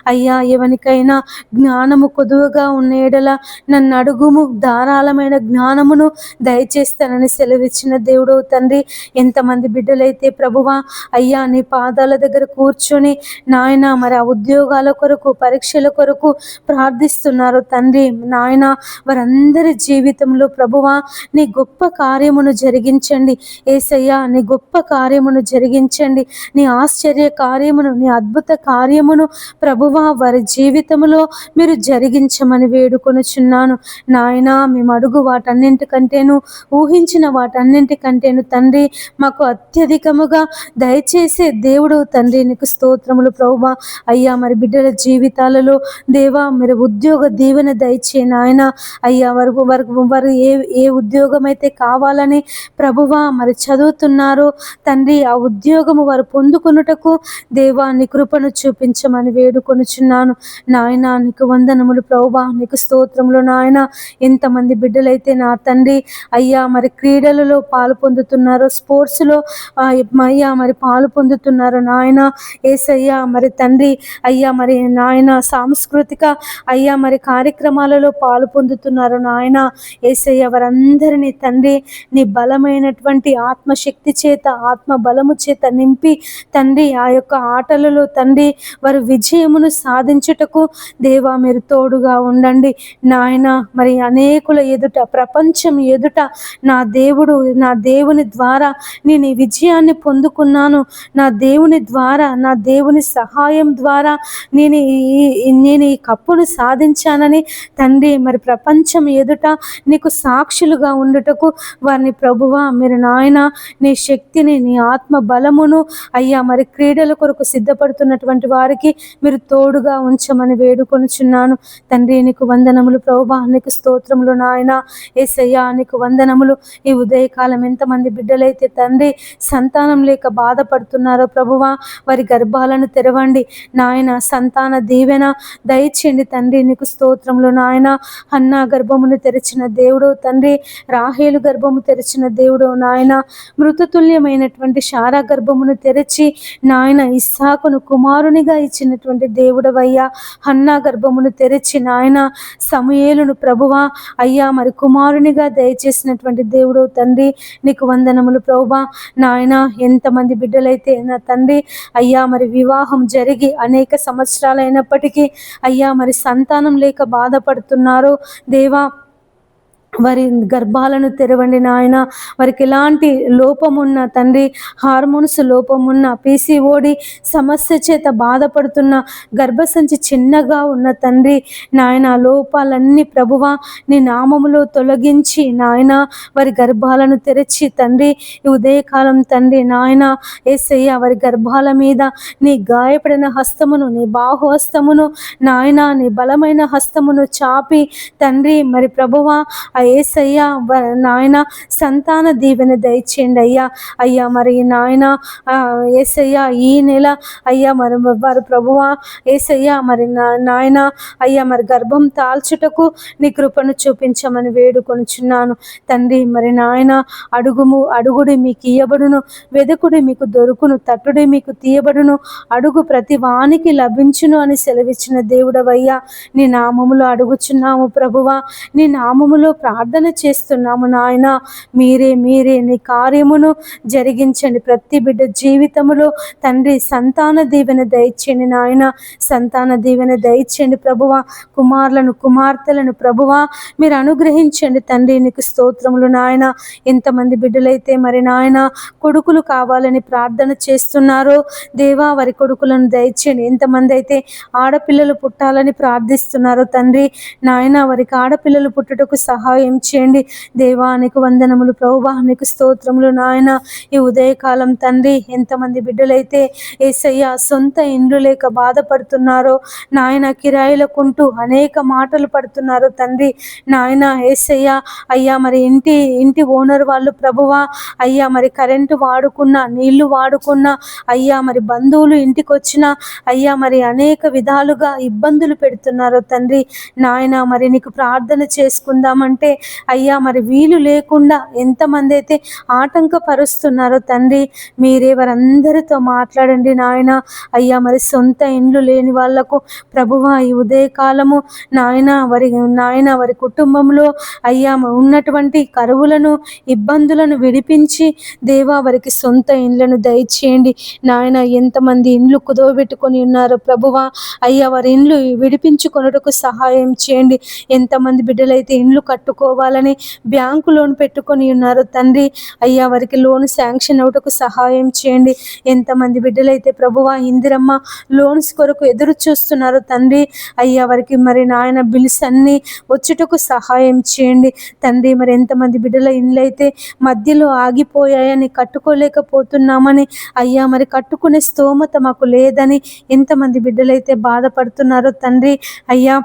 అయ్యా. ఎవరికైనా జ్ఞానము కొదువగా ఉన్న ఎడల నన్ను అడుగుము, ధారాళమైన జ్ఞానమును దయచేస్తానని సెలవిచ్చిన దేవుడు తండ్రి. ఎంతమంది బిడ్డలైతే ప్రభువా అయ్యా నీ పాదాల దగ్గర కూర్చొని నాయన మరి ఆ ఉద్యోగాల కొరకు, పరీక్షల కొరకు ప్రార్థిస్తున్నారు తండ్రి నాయన, వారందరి జీవితంలో ప్రభువా నీ గొప్ప కార్యమును జరిగించండి యేసయ్యా. నీ గొప్ప కార్యమును జరిగించండి, నీ ఆశ్చర్య కార్యమును, నీ అద్భుత కార్యమును ప్రభువా వారి జీవితంలో మీరు జరిగించమని వేడుకొనుచున్నాను నాయన. మేము అడుగు వాటన్నింటికంటేను, ఊహించిన వాటన్నింటికంటేను తండ్రి మాకు అత్యధికముగా దయచేసే దేవుడు తండ్రి. నీకు స్తోత్రములు ప్రభువా. అయ్యా మరి బిడ్డల జీవితాలలో దేవా మీరు ఉద్యోగ దీవెన దయచే నాయన. అయ్యా వారు ఏ ఉద్యోగం అయితే కావాలని ప్రభువా మరి చదువుతున్నారో తండ్రి, ఆ ఉద్యోగము వారు పొందుకొనుటకు దేవా నీ కృపను చూపించమని దయచేయమని వేడుకొనుచున్నాను నాయన. నీకు వందనములు ప్రభువా, నీకు స్తోత్రములు నాయన. ఎంతమంది బిడ్డలైతే నా తండ్రి అయ్యా మరి క్రీడలలో పాలు పొందుతున్నారో, స్పోర్ట్స్లో అయ్యా మరి పాలు పొందుతున్నారు నాయన ఏసయ్యా. మరి తండ్రి అయ్యా మరి నాయన సాంస్కృతిక అయ్యా మరి కార్యక్రమాలలో పాలు పొందుతున్నారు నాయన ఏసయ్య. వారందరినీ తండ్రి నీ బలమైనటువంటి ఆత్మశక్తి చేత, ఆత్మ బలము చేత నింపి తండ్రి ఆ యొక్క ఆటలలో తండ్రి వారు విజయమును సాధించుటకు దేవా మీరు తోడుగా ఉండండి నాయన. మరి అనేకుల ఎదుట, ప్రపంచం ఎదుట నా దేవుని ద్వారా నేను ఈ విజయాన్ని పొందుకున్నాను, నా దేవుని ద్వారా, నా దేవుని సహాయం ద్వారా నేను ఈ కప్పును సాధించానని తండ్రి మరి ప్రపంచం ఎదుట నీకు సాక్షులుగా ఉండుటకు వారిని ప్రభువా మీరు నాయన నీ శక్తిని, నీ ఆత్మ బలమును అయ్యా మరి క్రీడల కొరకు సిద్ధపడుతున్నటువంటి వారికి మీరు తోడుగా ఉంచమని వేడుకొనుచున్నాను తండ్రి. నీకు వందనములు ప్రభువా, నీకు స్తోత్రములు నాయన యేసయ్యా. నీకు వందనములు. ఈ ఉదయకాలం ఎంతమంది బిడ్డలైతే తండ్రి సంతానం లేక బాధపడుతున్నారో ప్రభువా, వారి గర్భాలను తెరవండి నాయన. సంతాన దీవెన దయచేయండి తండ్రి. నీకు స్తోత్రములు నాయన. హన్నా గర్భమును తెరిచిన దేవుడు తండ్రి, రాహేలు గర్భము తెరిచిన దేవుడు నాయన. మృతతుల్యమైనటువంటి శారా గర్భమును తెరిచి నాయన ఇస్సాకును కుమారునిగా ఇచ్చినటువంటి దేవుడవయ్యా. హన్నా గర్భమును తెరిచి నాయన సమూయేలును ప్రభువా అయ్యా మరి కుమారునిగా దయచేసినటువంటి దేవుడు తండ్రి. నీకు వందనములు ప్రభువా నాయన. ఎంతమంది బిడ్డలైతే నా తండ్రి అయ్యా మరి వివాహం జరిగి అనేక సంవత్సరాలైనప్పటికీ అయ్యా మరి సంతానం లేక బాధపడుతున్నారో దేవా, వారి గర్భాలను తెరవండి నాయన. వారికి ఎలాంటి లోపమున్న తండ్రి, హార్మోన్స్ లోపమున్న, పీసీఓడి సమస్య చేత బాధపడుతున్న, గర్భసంచి చిన్నగా ఉన్న తండ్రి నాయన లోపాలన్నీ ప్రభువా నీ నామములో తొలగించి నాయన వారి గర్భాలను తెరిచి తండ్రి ఈ ఉదయకాలం తండ్రి నాయన యేసయ్య వారి గర్భాల మీద నీ గాయపడిన హస్తమును, నీ బాహుహస్తమును నాయన, నీ బలమైన హస్తమును చాపి తండ్రి మరి ప్రభువా యేసయ్యా నాయన సంతాన దీవెన దయచేయండి అయ్యా. అయ్యా మరి నాయన యేసయ్యా ఈ నెల అయ్యా మరి వారు ప్రభువా యేసయ్యా మరి నాయన అయ్యా మరి గర్భం తాల్చుటకు నీ కృపను చూపించమని వేడుకొనుచున్నాను తండ్రి. మరి నాయన అడుగుడి మీకు ఇయ్యబడును, వెదకుడి మీకు దొరుకును, తట్టుడి మీకు తీయబడును, అడుగు ప్రతి వానికి లభించును అని సెలవిచ్చిన దేవుడవయ్యా. నీ నామములో అడుగుచున్నాము ప్రభువా, నీ నామములో ప్రార్థన చేస్తున్నాము నాయన. మీరే నీ కార్యమును జరిగించండి. ప్రతి బిడ్డ జీవితములో తండ్రి సంతాన దీవెన దయచేయండి నాయన. సంతాన దీవెన దయచేయండి ప్రభువా. కుమారులను, కుమార్తెలను ప్రభువా మీరు అనుగ్రహించండి తండ్రి. నీకు స్తోత్రములు నాయన. ఎంతమంది బిడ్డలైతే మరి నాయన కొడుకులు కావాలని ప్రార్థన చేస్తున్నారో దేవా వారి కొడుకులను దయచేయండి. ఎంతమంది అయితే ఆడపిల్లలు పుట్టాలని ప్రార్థిస్తున్నారో తండ్రి నాయన వారికి ఆడపిల్లలు పుట్టుటకు సహాయం చేయండి దేవా. నీకు వందనములు ప్రభువా, నీకు స్తోత్రములు నాయన. ఈ ఉదయకాలం తండ్రి ఎంతమంది బిడ్డలైతే యేసయ్య సొంత ఇండ్లు లేక బాధపడుతున్నారో నాయన, కిరాయిలకుంటూ అనేక మాటలు పడుతున్నారో తండ్రి నాయన యేసయ్య అయ్యా మరి ఇంటి ఓనర్ వాళ్ళు ప్రభువా అయ్యా మరి కరెంటు వాడుకున్నా, నీళ్లు వాడుకున్నా అయ్యా మరి బంధువులు ఇంటికి వచ్చినా అయ్యా మరి అనేక విధాలుగా ఇబ్బందులు పెడుతున్నారో తండ్రి నాయన. మరి నీకు ప్రార్థన చేసుకుందామంటే అయ్యా మరి వీలు లేకుండా ఎంతమంది అయితే ఆటంకపరుస్తున్నారో తండ్రి మీరే వారందరితో మాట్లాడండి నాయన. అయ్యా మరి సొంత ఇండ్లు లేని వాళ్లకు ప్రభువా ఈ ఉదయకాలము నాయన వారి కుటుంబంలో అయ్యా ఉన్నటువంటి కరువులను, ఇబ్బందులను విడిపించి దేవా వారికి సొంత ఇండ్లను దయచేయండి నాయన. ఎంతమంది ఇండ్లు కుదవబెట్టుకొని ఉన్నారో ప్రభువా అయ్యా వారి ఇండ్లు విడిపించుకొనుటకు సహాయం చేయండి. ఎంతమంది బిడ్డలైతే ఇండ్లు కట్టుకోవాలని బ్యాంకు లోన్ పెట్టుకొని ఉన్నారో తండ్రి అయ్యా వారికి లోన్ శాంక్షన్ అవుటకు సహాయం చేయండి. ఎంతమంది బిడ్డలైతే ప్రభువా ఇందిరమ్మ లోన్స్ కొరకు ఎదురు చూస్తున్నారో తండ్రి అయ్యా వారికి మరి నాయన బిల్స్ అన్నీ వచ్చుటకు సహాయం చేయండి తండ్రి. మరి ఎంతమంది బిడ్డల ఇండ్లు అయితే మధ్యలో ఆగిపోయాయని, కట్టుకోలేకపోతున్నామని అయ్యా మరి కట్టుకునే స్తోమత మాకు లేదని ఎంతమంది బిడ్డలైతే బాధపడుతున్నారో తండ్రి అయ్యా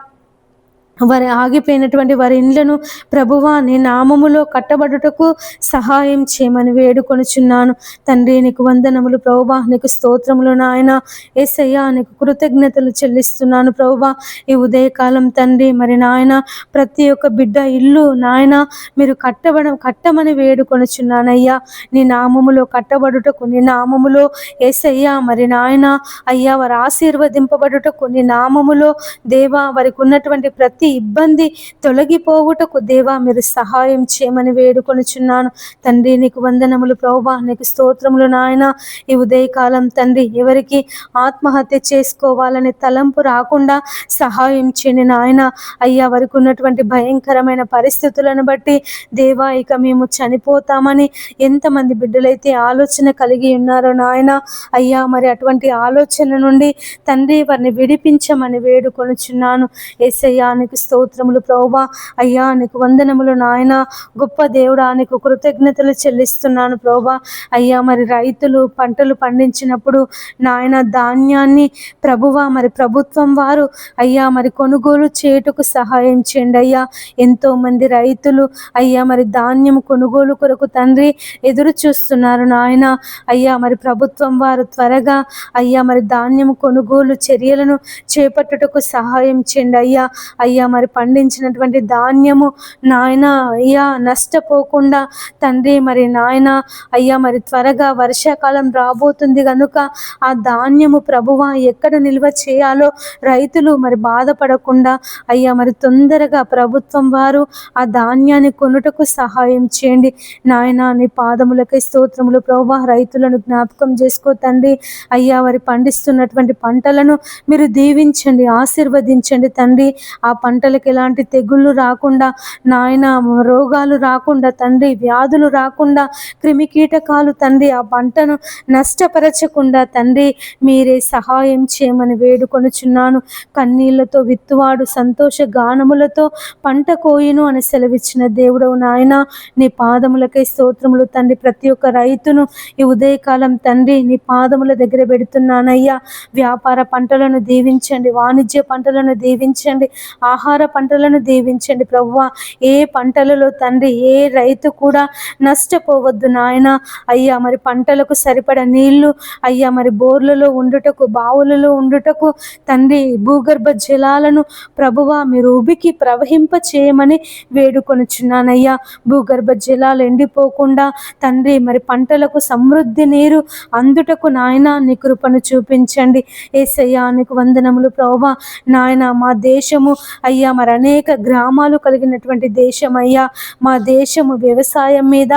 వారి ఆగిపోయినటువంటి వారి ఇండ్లను ప్రభువా నీ నామములో కట్టబడుటకు సహాయం చేయమని వేడుకొనుచున్నాను. తండ్రి నీకు వందనములు ప్రభువా, నీకు స్తోత్రములు నాయన. యేసయ్యా నీకు కృతజ్ఞతలు చెల్లిస్తున్నాను ప్రభువా. ఈ ఉదయకాలం తండ్రి మరి నాయన ప్రతి ఒక్క బిడ్డ ఇల్లు నాయన మీరు కట్టమని వేడుకొనుచున్నానయ్యా. నీ నామములో కట్టబడుటకు, నీ నామములో యేసయ్యా మరి నాయన అయ్యా వారు ఆశీర్వదింపబడుటకు, నీ నామములో దేవా వారికి ఉన్నటువంటి ప్రతి ఇబ్బంది తొలగిపోవుటకు దేవా మీరు సహాయం చేయమని వేడుకొనుచున్నాను. తండ్రి నీకు వందనములు ప్రభువా, నీకు స్తోత్రములు నాయన. ఈ ఉదయకాలం తండ్రి ఎవరికి ఆత్మహత్య చేసుకోవాలని తలంపు రాకుండా సహాయం చేయని నాయన. అయ్యా వారికి ఉన్నటువంటి భయంకరమైన పరిస్థితులను బట్టి దేవా ఇక మేము చనిపోతామని ఎంతమంది బిడ్డలైతే ఆలోచన కలిగి ఉన్నారో నాయన. అయ్యా మరి అటువంటి ఆలోచన నుండి తండ్రి వారిని విడిపించమని వేడుకొనుచున్నాను. యేసయ్యా నీకు స్తోత్రములు ప్రభువా. అయ్యా నీకు వందనములు నాయన. గొప్ప దేవుడా నీకు కృతజ్ఞతలు చెల్లిస్తున్నాను ప్రభువా. అయ్యా మరి రైతులు పంటలు పండించినప్పుడు నాయన ధాన్యాన్ని ప్రభువా మరి ప్రభుత్వం వారు అయ్యా మరి కొనుగోలు చేయుటకు సహాయం చేయండి అయ్యా. ఎంతో మంది రైతులు అయ్యా మరి ధాన్యం కొనుగోలు కొరకు తండ్రి ఎదురు చూస్తున్నారు నాయన. అయ్యా మరి ప్రభుత్వం వారు త్వరగా అయ్యా మరి ధాన్యం కొనుగోలు చర్యలను చేపట్టుటకు సహాయం చేయండి అయ్యా. అయ్యా మరి పండించినటువంటి ధాన్యము నాయన అయ్యా నష్టపోకుండా తండ్రి మరి నాయన అయ్యా మరి త్వరగా వర్షాకాలం రాబోతుంది కనుక ఆ ధాన్యము ప్రభువా ఎక్కడ నిల్వ చేయాలో రైతులు మరి బాధపడకుండా అయ్యా మరి తొందరగా ప్రభుత్వం వారు ఆ ధాన్యాన్ని కొనుటకు సహాయం చేయండి నాయన. నీ పాదములకై స్తోత్రములు ప్రభువా. రైతులను జ్ఞాపకం చేసుకో తండ్రి. అయ్యా వారి పండిస్తున్నటువంటి పంటలను మీరు దీవించండి, ఆశీర్వదించండి తండ్రి. ఆ పంటలకు ఎలాంటి తెగుళ్ళు రాకుండా నాయన, రోగాలు రాకుండా తండ్రి, వ్యాధులు రాకుండా, క్రిమి కీటకాలు తండ్రి ఆ పంటను నష్టపరచకుండా తండ్రి మీరే సహాయం చేయమని వేడుకొనుచున్నాను. కన్నీళ్లతో విత్తువాడు సంతోష గానములతో పంట కోయును అని సెలవిచ్చిన దేవుడవు నాయన. నీ పాదములకై స్తోత్రములు తండ్రి. ప్రతి ఒక్క రైతును ఈ ఉదయకాలం తండ్రి నీ పాదముల దగ్గర పెడుతున్నానయ్యా. వ్యాపార పంటలను దీవించండి, వాణిజ్య పంటలను దీవించండి, ఆహార పంటలను దీవించండి ప్రభువా. ఏ పంటలలో తండ్రి ఏ రైతు కూడా నష్టపోవద్దు నాయన. అయ్యా మరి పంటలకు సరిపడ నీళ్లు అయ్యా మరి బోర్లలో ఉండుటకు, బావులలో ఉండుటకు తండ్రి భూగర్భ జలాలను ప్రభువా మీరు ఉబికి ప్రవహింప చేయమని వేడుకొనుచున్నానయ్యా. భూగర్భ జలాలు ఎండిపోకుండా తండ్రి మరి పంటలకు సమృద్ధి నీరు అందుటకు నాయన నీ కృపను చూపించండి. యేసయ్యా నీకు వందనములు ప్రభువా. నాయన మా దేశము అయ్యా మరి అనేక గ్రామాలు కలిగినటువంటి దేశం అయ్యా. మా దేశము వ్యవసాయం మీద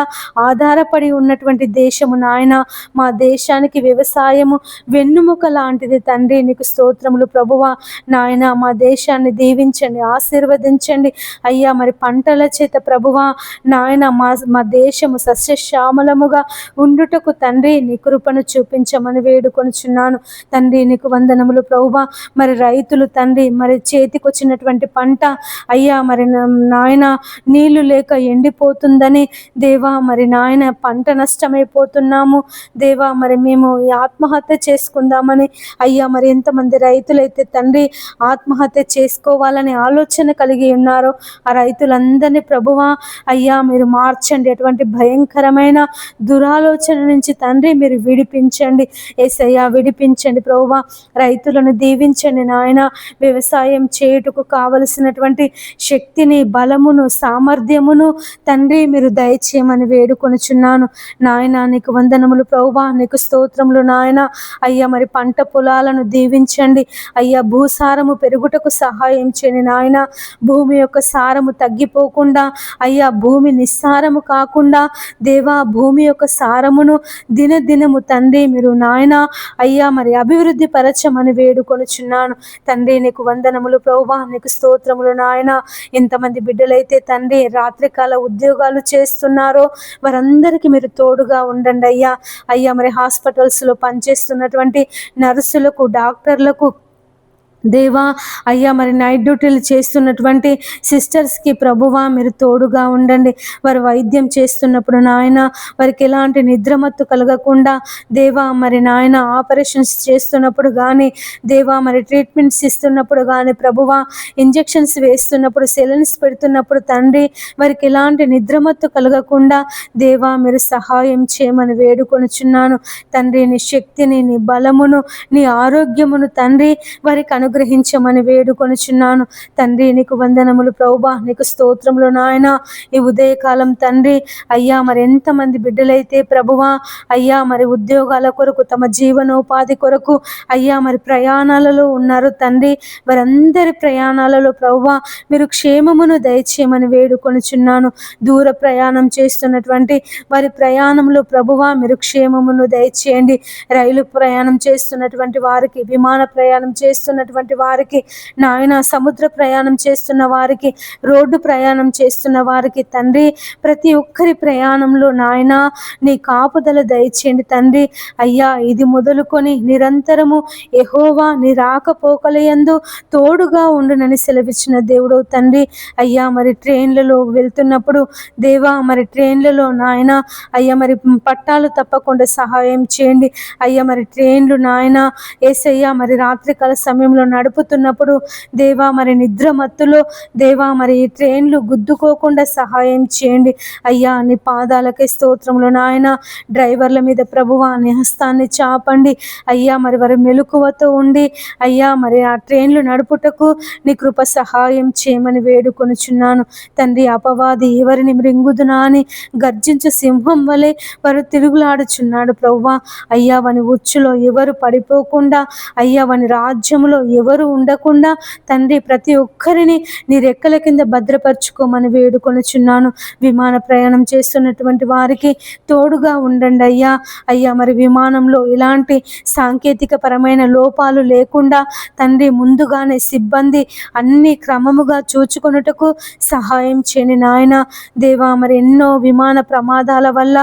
ఆధారపడి ఉన్నటువంటి దేశము నాయన. మా దేశానికి వ్యవసాయము వెన్నుముక లాంటిది తండ్రి. నీకు స్తోత్రములు ప్రభువా. నాయన మా దేశాన్ని దీవించండి, ఆశీర్వదించండి అయ్యా. మరి పంటల చేత ప్రభువా నాయన మా దేశము సస్యశ్యామలముగా ఉండుటకు తండ్రి నీ కృపను చూపించమని వేడుకొనుచున్నాను తండ్రి. నీకు వందనములు ప్రభువా. మరి రైతులు తండ్రి మరి చేతికొచ్చినటువంటి పంట అయ్యా మరి నాయన నీళ్లు లేక ఎండిపోతుందని దేవా మరి నాయన పంట నష్టమైపోతున్నాము దేవా. మరి మేము ఆత్మహత్య చేసుకుందామని అయ్యా మరి ఎంతమంది రైతులైతే తండ్రి ఆత్మహత్య చేసుకోవాలని ఆలోచన కలిగి ఉన్నారో ఆ రైతులందరినీ ప్రభువా అయ్యా మీరు మార్చండి. అటువంటి భయంకరమైన దురాలోచన నుంచి తండ్రి మీరు విడిపించండి యేసయ్యా, విడిపించండి ప్రభువా. రైతులను దీవించండి నాయన. వ్యవసాయం చేయుటకు కావలసినటువంటి శక్తిని, బలమును, సామర్థ్యమును తండ్రి మీరు దయచేయమని వేడుకొనుచున్నాను నాయన. నీకు వందనములు ప్రభువా. నీకు స్తోత్రములు నాయన. అయ్యా మరి పంట పొలాలను దీవించండి అయ్యా. భూసారము పెరుగుటకు సహాయం చేయండి నాయన. భూమి యొక్క సారము తగ్గిపోకుండా అయ్యా, భూమి నిస్సారము కాకుండా దేవా భూమి యొక్క సారమును దినదినము తండ్రి మీరు నాయన అయ్యా మరి అభివృద్ధి పరచమని వేడుకొనుచున్నాను తండ్రి. నీకు వందనములు ప్రభువా. నీకు స్తోత్రములు నాయన. ఎంతమంది బిడ్డలైతే తండ్రి రాత్రికాల ఉద్యోగాలు చేస్తున్నారో వారందరికీ మీరు తోడుగా ఉండండి అయ్యా. అయ్యా మరి హాస్పిటల్స్లో పనిచేస్తున్నటువంటి నర్సులకు, డాక్టర్లకు దేవా అయ్యా మరి నైట్ డ్యూటీలు చేస్తున్నటువంటి సిస్టర్స్కి ప్రభువా మీరు తోడుగా ఉండండి. వారు వైద్యం చేస్తున్నప్పుడు నాయన వారికి ఎలాంటి నిద్రమత్తు కలగకుండా దేవా మరి నాయన ఆపరేషన్స్ చేస్తున్నప్పుడు కానీ దేవా మరి ట్రీట్మెంట్స్ ఇస్తున్నప్పుడు కానీ ప్రభువా ఇంజెక్షన్స్ వేస్తున్నప్పుడు సెలన్స్ పెడుతున్నప్పుడు తండ్రి వారికి ఎలాంటి నిద్రమత్తు కలగకుండా దేవా మీరు సహాయం చేయమని వేడుకొనుచున్నాను తండ్రి. నీ శక్తిని, నీ బలమును, నీ ఆరోగ్యమును తండ్రి వారికి అనుగ్రహించమని వేడుకొనుచున్నాను తండ్రి. నీకు వందనములు ప్రభువా, నీకు స్తోత్రములు నాయన. ఈ ఉదయకాలం తండ్రి అయ్యా మరి ఎంతమంది బిడ్డలైతే ప్రభువా అయ్యా మరి ఉద్యోగాల కొరకు, తమ జీవనోపాధి కొరకు అయ్యా మరి ప్రయాణాలలో ఉన్నారు తండ్రి. వారందరి ప్రయాణాలలో ప్రభువా మీరు క్షేమమును దయచేయమని వేడుకొనుచున్నాను. దూర ప్రయాణం చేస్తున్నటువంటి వారి ప్రయాణంలో ప్రభువా మీరు క్షేమమును దయచేయండి. రైలు ప్రయాణం చేస్తున్నటువంటి వారికి, విమాన ప్రయాణం చేస్తున్నటువంటి వారికి నాయన, సముద్ర ప్రయాణం చేస్తున్న వారికి, రోడ్డు ప్రయాణం చేస్తున్న వారికి తండ్రి ప్రతి ఒక్కరి ప్రయాణంలో నాయన నీ కాపుదల దయచేయండి తండ్రి. అయ్యా ఇది మొదలుకొని నిరంతరము యెహోవా నీ రాకపోకలయందు తోడుగా ఉండునని సెలవిచ్చిన దేవుడవు తండ్రి. అయ్యా మరి ట్రైన్లలో వెళ్తున్నప్పుడు దేవా మరి ట్రైన్లలో నాయన అయ్యా మరి పట్టాలు తప్పకుండా సహాయం చేయండి. అయ్యా మరి ట్రైన్లు నాయన యేసయ్యా మరి రాత్రికాల సమయంలో నడుపుతున్నప్పుడు దేవా మరి నిద్ర మత్తులో దేవా మరి ఈ ట్రైన్లు గుద్దుకోకుండా సహాయం చేయండి. అయ్యా నీ పాదాలకే స్తోత్రములు నాయన. డ్రైవర్ల మీద ప్రభువా నీ హస్తాన్ని చాపండి. అయ్యా మరి వారి మెలకువతో ఉండి అయ్యా మరి ఆ ట్రైన్లు నడుపుటకు నీ కృప సహాయం చేయమని వేడుకొనుచున్నాను తండ్రి. అపవాది ఎవరిని మృంగుదునా అని గర్జించు సింహం వలె వారు తిరుగులాడుచున్నాడు ప్రభువా. అయ్యా వాని ఉచ్చులో ఎవరు పడిపోకుండా, అయ్యా వాని రాజ్యములో ఎవరు ఉండకుండా తండ్రి ప్రతి ఒక్కరిని నీ రెక్కల కింద భద్రపరచుకోమని వేడుకొనుచున్నాను. విమాన ప్రయాణం చేస్తున్నటువంటి వారికి తోడుగా ఉండండి అయ్యా. అయ్యా మరి విమానంలో ఎలాంటి సాంకేతిక పరమైన లోపాలు లేకుండా తండ్రి ముందుగానే సిబ్బంది అన్ని క్రమముగా చూచుకొనుటకు సహాయం చేయని నాయన. దేవా మరి ఎన్నో విమాన ప్రమాదాల వల్ల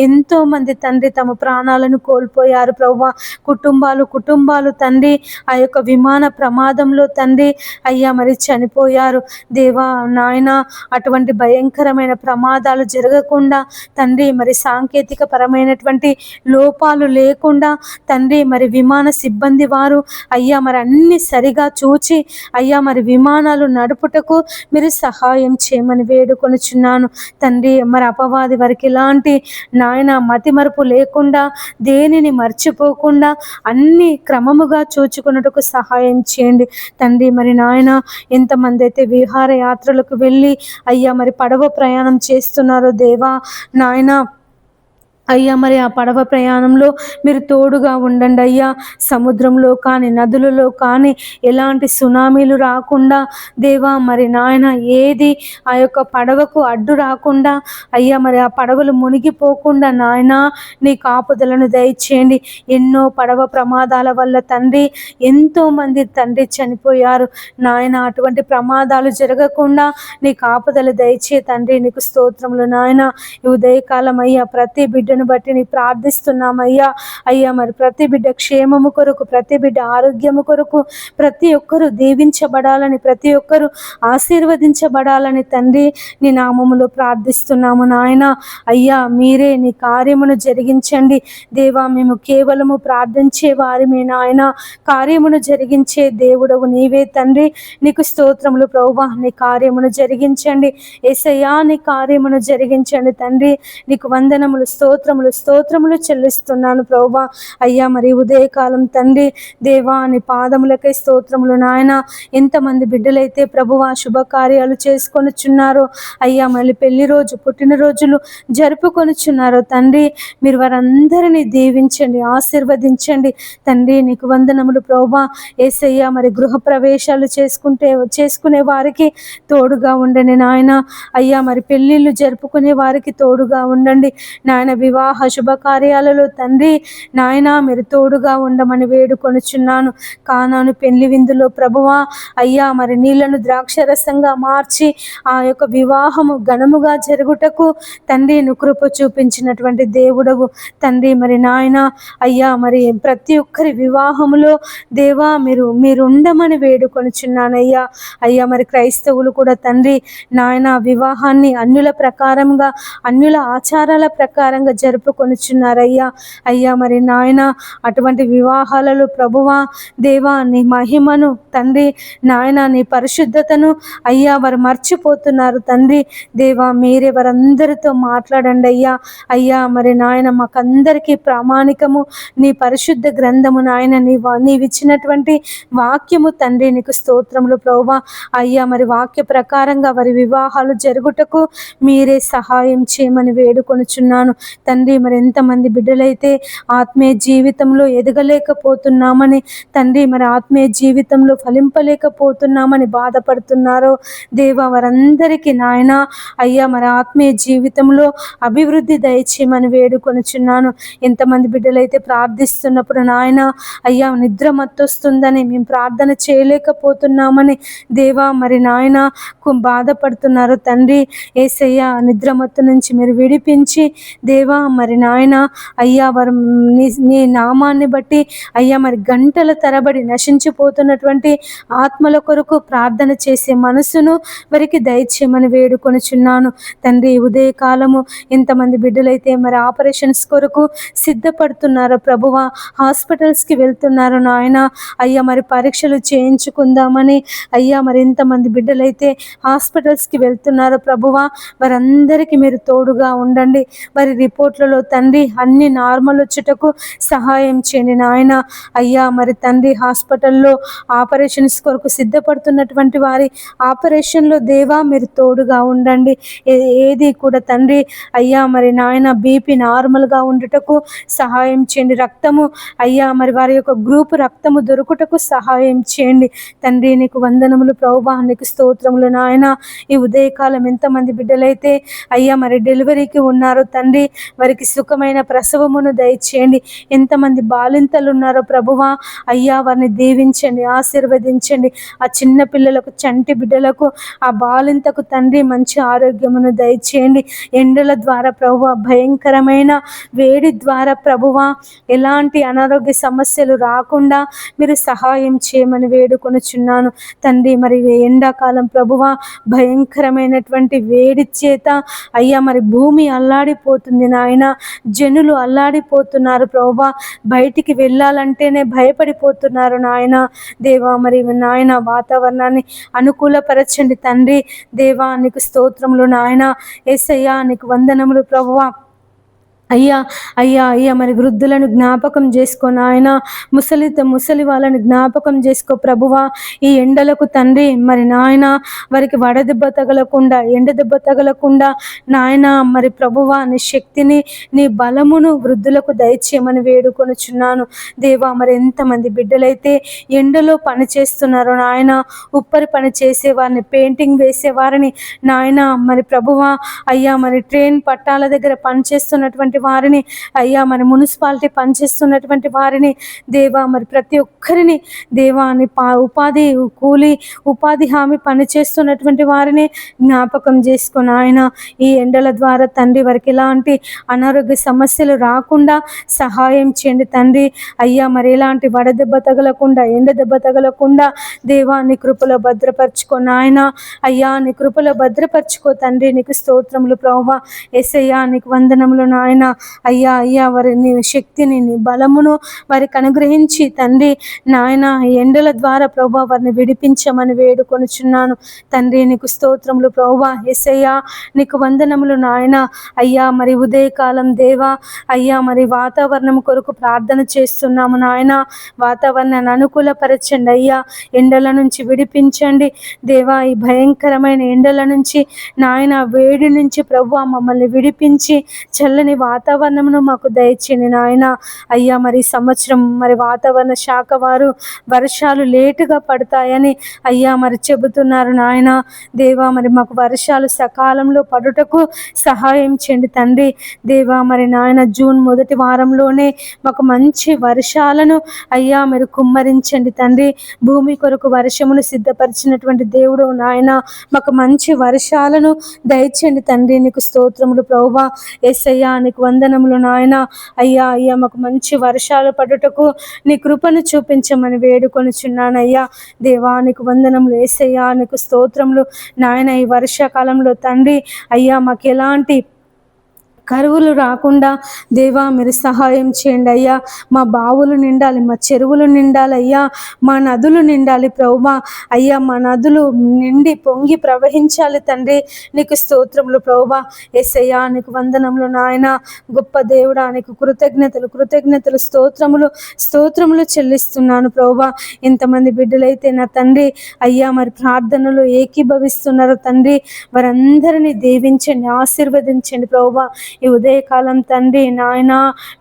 ఎంతో మంది తండ్రి తమ ప్రాణాలను కోల్పోయారు ప్రభువా. కుటుంబాలు తండ్రి ఆ యొక్క విమాన ప్రమాదంలో తండ్రి అయ్యా మరి చనిపోయారు దేవా నాయన. అటువంటి భయంకరమైన ప్రమాదాలు జరగకుండా తండ్రి మరి సాంకేతిక పరమైనటువంటి లోపాలు లేకుండా తండ్రి మరి విమాన సిబ్బంది వారు అయ్యా మరి అన్ని సరిగా చూచి అయ్యా మరి విమానాలు నడుపుటకు మీరు సహాయం చేయమని వేడుకొనుచున్నాను తండ్రి. మరి అపవాది వారికి ఎలాంటి నాయన మతిమరుపు లేకుండా, దేనిని మర్చిపోకుండా అన్ని క్రమముగా చూచుకున్నట్టుకు సహాయం చేయండి తండ్రి. మరి నాయన ఎంతమంది అయితే విహార యాత్రలకు వెళ్ళి అయ్యా మరి పడవ ప్రయాణం చేస్తున్నారో దేవా నాయన, అయ్యా మరి ఆ పడవ ప్రయాణంలో మీరు తోడుగా ఉండండి అయ్యా. సముద్రంలో కానీ నదులలో కానీ ఎలాంటి సునామీలు రాకుండా దేవా మరి నాయన ఏది ఆ యొక్క పడవకు అడ్డు రాకుండా అయ్యా మరి ఆ పడవలు మునిగిపోకుండా నాయన నీ కాపుదలను దయచేయండి. ఎన్నో పడవ ప్రమాదాల వల్ల తండ్రి ఎంతోమంది తండ్రి చనిపోయారు నాయన. అటువంటి ప్రమాదాలు జరగకుండా నీ కాపుదల దయచే తండ్రి. నీకు స్తోత్రములు నాయన. ఈ ఉదయకాలం అయ్యా ప్రతి బిడ్డను బట్టి నీ ప్రార్థిస్తున్నామయ్యా. అయ్యా మరి ప్రతి బిడ్డ క్షేమము కొరకు, ప్రతి బిడ్డ ఆరోగ్యము కొరకు ప్రతి ఒక్కరూ దీవించబడాలని, ప్రతి ఒక్కరూ ఆశీర్వదించబడాలని తండ్రి నీ నామములో ప్రార్థిస్తున్నాము నాయన. అయ్యా మీరే నీ కార్యమును జరిగించండి దేవా. మేము కేవలము ప్రార్థించే వారిమే నాయన, కార్యమును జరిగించే దేవుడవు నీవే తండ్రి. నీకు స్తోత్రములు ప్రభువా. నీ కార్యమును జరిగించండి యేసయ్యా, నీ కార్యమును జరిగించండి తండ్రి. నీకు వందనములు, స్తోత్రములు చెల్లిస్తున్నాను ప్రభువా. అయ్యా మరి ఉదయకాలం తండ్రి దేవా నీ పాదములకై స్తోత్రములు నాయన. ఎంతమంది బిడ్డలైతే ప్రభువా శుభకార్యాలు చేసుకొనుచున్నారో అయ్యా, మళ్ళీ పెళ్లి రోజు, పుట్టినరోజులు జరుపుకొనుచున్నారో తండ్రి మీరు వారందరినీ దీవించండి, ఆశీర్వదించండి తండ్రి. నీకు వందనములు ప్రభువా. యేసయ్యా మరి గృహ ప్రవేశాలు చేసుకునే వారికి తోడుగా ఉండండి నాయన. అయ్యా మరి పెళ్ళిళ్ళు జరుపుకునే వారికి తోడుగా ఉండండి నాయన. వివాహ శుభకార్యాలలో తండ్రి నాయన మీరు తోడుగా ఉండమని వేడుకొనుచున్నాను. కానాను పెళ్లి విందులో ప్రభువా అయ్యా మరి నీళ్లను ద్రాక్షరసంగా మార్చి ఆ యొక్క వివాహము ఘనముగా జరుగుటకు తండ్రి నువ్వు కృప చూపించినటువంటి దేవుడవు తండ్రి. మరి నాయన అయ్యా మరి ప్రతి ఒక్కరి వివాహములో దేవా మీరు ఉండమని వేడుకొనుచున్నానయ్యా. అయ్యా మరి క్రైస్తవులు కూడా తండ్రి నాయన వివాహాన్ని అన్యుల ప్రకారంగా అన్యుల ఆచారాల ప్రకారంగా జరుపుకొనుచున్నారయ్యా. అయ్యా మరి నాయన అటువంటి వివాహాలలో ప్రభువా దేవా నీ మహిమను తండ్రి నాయన నీ పరిశుద్ధతను అయ్యా వారు మర్చిపోతున్నారు తండ్రి. దేవా మీరే వారందరితో మాట్లాడండి అయ్యా. అయ్యా మరి నాయన మాకందరికీ ప్రామాణికము నీ పరిశుద్ధ గ్రంథము నాయన నీవిచ్చినటువంటి వాక్యము తండ్రి. నీకు స్తోత్రములు ప్రభువా. అయ్యా మరి వాక్య ప్రకారంగా వారి వివాహాలు జరుగుటకు మీరే సహాయం చేయమని వేడుకొనుచున్నాను తండ్రి. మరి ఎంతమంది బిడ్డలైతే ఆత్మీయ జీవితంలో ఎదగలేకపోతున్నామని తండ్రి, మరి ఆత్మీయ జీవితంలో ఫలింపలేకపోతున్నామని బాధపడుతున్నారో దేవా వారందరికీ నాయన అయ్యా మరి ఆత్మీయ జీవితంలో అభివృద్ధి దయచేయమని వేడుకొనుచున్నాను. ఎంతమంది బిడ్డలైతే ప్రార్థిస్తున్నప్పుడు నాయన అయ్యా నిద్ర మత్తొస్తుందని మేము ప్రార్థన చేయలేకపోతున్నామని దేవా మరి నాయన బాధపడుతున్నారు తండ్రి. యేసయ్య నిద్రమత్తు నుంచి మీరు విడిపించి దేవా మరి నాయన అయ్యా వారు నీ నామాన్ని బట్టి అయ్యా మరి గంటల తరబడి నశించిపోతున్నటువంటి ఆత్మల కొరకు ప్రార్థన చేసే మనసును వారికి దయచేయమని వేడుకొనుచున్నాను తండ్రి. ఉదయకాలము ఎంతమంది బిడ్డలైతే మరి ఆపరేషన్స్ కొరకు సిద్ధపడుతున్నారో ప్రభువా, హాస్పిటల్స్కి వెళ్తున్నారు నాయన అయ్యా మరి పరీక్షలు చేయించుకుందామని అయ్యా మరి ఎంతమంది బిడ్డలైతే హాస్పిటల్స్కి వెళ్తున్నారో ప్రభువా వారందరికీ మీరు తోడుగా ఉండండి. వారి రిపోర్ట్లలో తండ్రి అన్ని నార్మల్ వచ్చుటకు సహాయం చేయండి నాయన. అయ్యా మరి తండ్రి హాస్పిటల్లో ఆపరేషన్స్ కొరకు సిద్ధపడుతున్నటువంటి వారి ఆపరేషన్లో దేవా మీరు తోడుగా ఉండండి. ఏది కూడా తండ్రి అయ్యా మరి నాయన బీపీ నార్మల్గా ఉండుటకు సహాయం చేయండి. రక్తము అయ్యా మరి వారి యొక్క గ్రూపు రక్తము దొరుకుటకు సహాయం చేయండి తండ్రి. నీకు వందనములు ప్రభువా, నీకు స్తోత్రములు నాయన. ఈ ఉదయకాలం ఎంతమంది బిడ్డలైతే అయ్యా మరి డెలివరీకి ఉన్నారో తండ్రి వారికి సుఖమైన ప్రసవమును దయచేయండి. ఎంతమంది బాలింతలు ఉన్నారో ప్రభువా అయ్యా వారిని దీవించండి, ఆశీర్వదించండి. ఆ చిన్న పిల్లలకు చంటి బిడ్డలకు ఆ బాలింతకు తండ్రి మంచి ఆరోగ్యమును దయచేయండి. ఎండల ద్వారా ప్రభువా భయంకరమైన వేడి ద్వారా ప్రభువా ఎలాంటి అనారోగ్య సమస్యలు రాకుండా మీరు సహాయం చేయమని వేడుకొనుచున్నాను తండ్రి. మరి ఎండాకాలం ప్రభువా భయంకరమైనటువంటి వేడి చేత అయ్యా మరి భూమి అల్లాడిపోతుంది నాయన. జనులు అల్లాడిపోతున్నారు ప్రభువా, బయటికి వెళ్ళాలంటేనే భయపడిపోతున్నారు నాయన. దేవా మరి నాయన వాతావరణాన్ని అనుకూలపరచండి తండ్రి. దేవా నీకు స్తోత్రములు నాయన. యేసయ్యా నీకు వందనములు ప్రభువా. అయ్యా అయ్యా అయ్యా మరి వృద్ధులను జ్ఞాపకం చేసుకో నాయన. ముసలి వాళ్ళని జ్ఞాపకం చేసుకో ప్రభువా. ఈ ఎండలకు తండ్రి మరి నాయన వారికి వడదెబ్బ తగలకుండా ఎండ దెబ్బ తగలకుండా నాయన మరి ప్రభువా నీ శక్తిని నీ బలమును వృద్ధులకు దయచేయమని వేడుకొనుచున్నాను దేవా. మరి ఎంతమంది బిడ్డలైతే ఎండలో పని చేస్తున్నారో నాయన, ఉప్పరి పని చేసేవారిని, పెయింటింగ్ వేసేవారిని నాయన మరి ప్రభువా అయ్యా మరి ట్రైన్ పట్టాల దగ్గర పనిచేస్తున్నటువంటి వారిని అయ్యా మరి మున్సిపాలిటీ పనిచేస్తున్నటువంటి వారిని దేవా మరి ప్రతి ఒక్కరిని దేవా అని ఉపాధి హామీ పనిచేస్తున్నటువంటి వారిని జ్ఞాపకం చేసుకుని ఆయన ఈ ఎండల ద్వారా తండ్రి వారికి ఎలాంటి అనారోగ్య సమస్యలు రాకుండా సహాయం చేయండి తండ్రి. అయ్యా మరి ఎలాంటి వడదెబ్బ తగలకుండా ఎండ దెబ్బ తగలకుండా దేవా నీ కృపలో భద్రపరచుకో నాయన. అయ్యా నీ కృపలో భద్రపరచుకో తండ్రి. నీకు స్తోత్రములు ప్రభువా. యేసయ్యా నీకు వందనములు నాయన. అయ్యా అయ్యా వారి నీ శక్తిని నీ బలమును వారికి అనుగ్రహించి తండ్రి నాయన ఎండల ద్వారా ప్రభువా వారిని విడిపించమని వేడుకొనుచున్నాను తండ్రి. నీకు స్తోత్రములు ప్రభువా. యేసయ్యా నీకు వందనములు నాయన. అయ్యా మరి ఉదయకాలం దేవా అయ్యా మరి వాతావరణం కొరకు ప్రార్థన చేస్తున్నాము నాయన. వాతావరణాన్ని అనుకూలపరచండి అయ్యా. ఎండల నుంచి విడిపించండి దేవా. ఈ భయంకరమైన ఎండల నుంచి నాయన వేడి నుంచి ప్రభువా మమ్మల్ని విడిపించి చల్లని వాతావరణమును మాకు దయచేయండి నాయన. అయ్యా మరి సంవత్సరం మరి వాతావరణ శాఖ వారు వర్షాలు లేటుగా పడతాయని అయ్యా మరి చెబుతున్నారు నాయన. దేవా మరి మాకు వర్షాలు సకాలంలో పడుటకు సహాయం చేయండి తండ్రి. దేవా మరి నాయన జూన్ మొదటి వారంలోనే మాకు మంచి వర్షాలను అయ్యా మీరు కుమ్మరించండి తండ్రి. భూమి కొరకు వర్షమును సిద్ధపరిచినటువంటి దేవుడు నాయన, మాకు మంచి వర్షాలను దయచేయండి తండ్రి. నీకు స్తోత్రములు ప్రభువా. యేసయ్యా నీకు వందనములు నాయన. అయ్యా మాకు మంచి వర్షాలు పడుటకు నీ కృపను చూపించమని వేడుకొనిచున్నానయ్యా. దేవా నీకు వందనములు యేసయ్యా, నీకు స్తోత్రములు నాయన. ఈ వర్షాకాలంలో తండ్రి అయ్యా మాకు ఎలాంటి కరువులు రాకుండా దేవా మీరు సహాయం చేయండి అయ్యా. మా బావులు నిండాలి, మా చెరువులు నిండాలి అయ్యా, మా నదులు నిండాలి ప్రభువా. అయ్యా మా నదులు నిండి పొంగి ప్రవహించాలి తండ్రి. నీకు స్తోత్రములు ప్రభువా. యేసయ్యా నీకు వందనములు నాయన. గొప్ప దేవుడా నీకు కృతజ్ఞతలు స్తోత్రములు చెల్లిస్తున్నాను ప్రభువా. ఇంతమంది బిడ్డలైతే నా తండ్రి అయ్యా మరి ప్రార్థనలు ఏకీభవిస్తున్నారు తండ్రి. వారందరినీ దీవించండి, ఆశీర్వదించండి ప్రభువా. ఈ ఉదయకాలం తండ్రి నాయన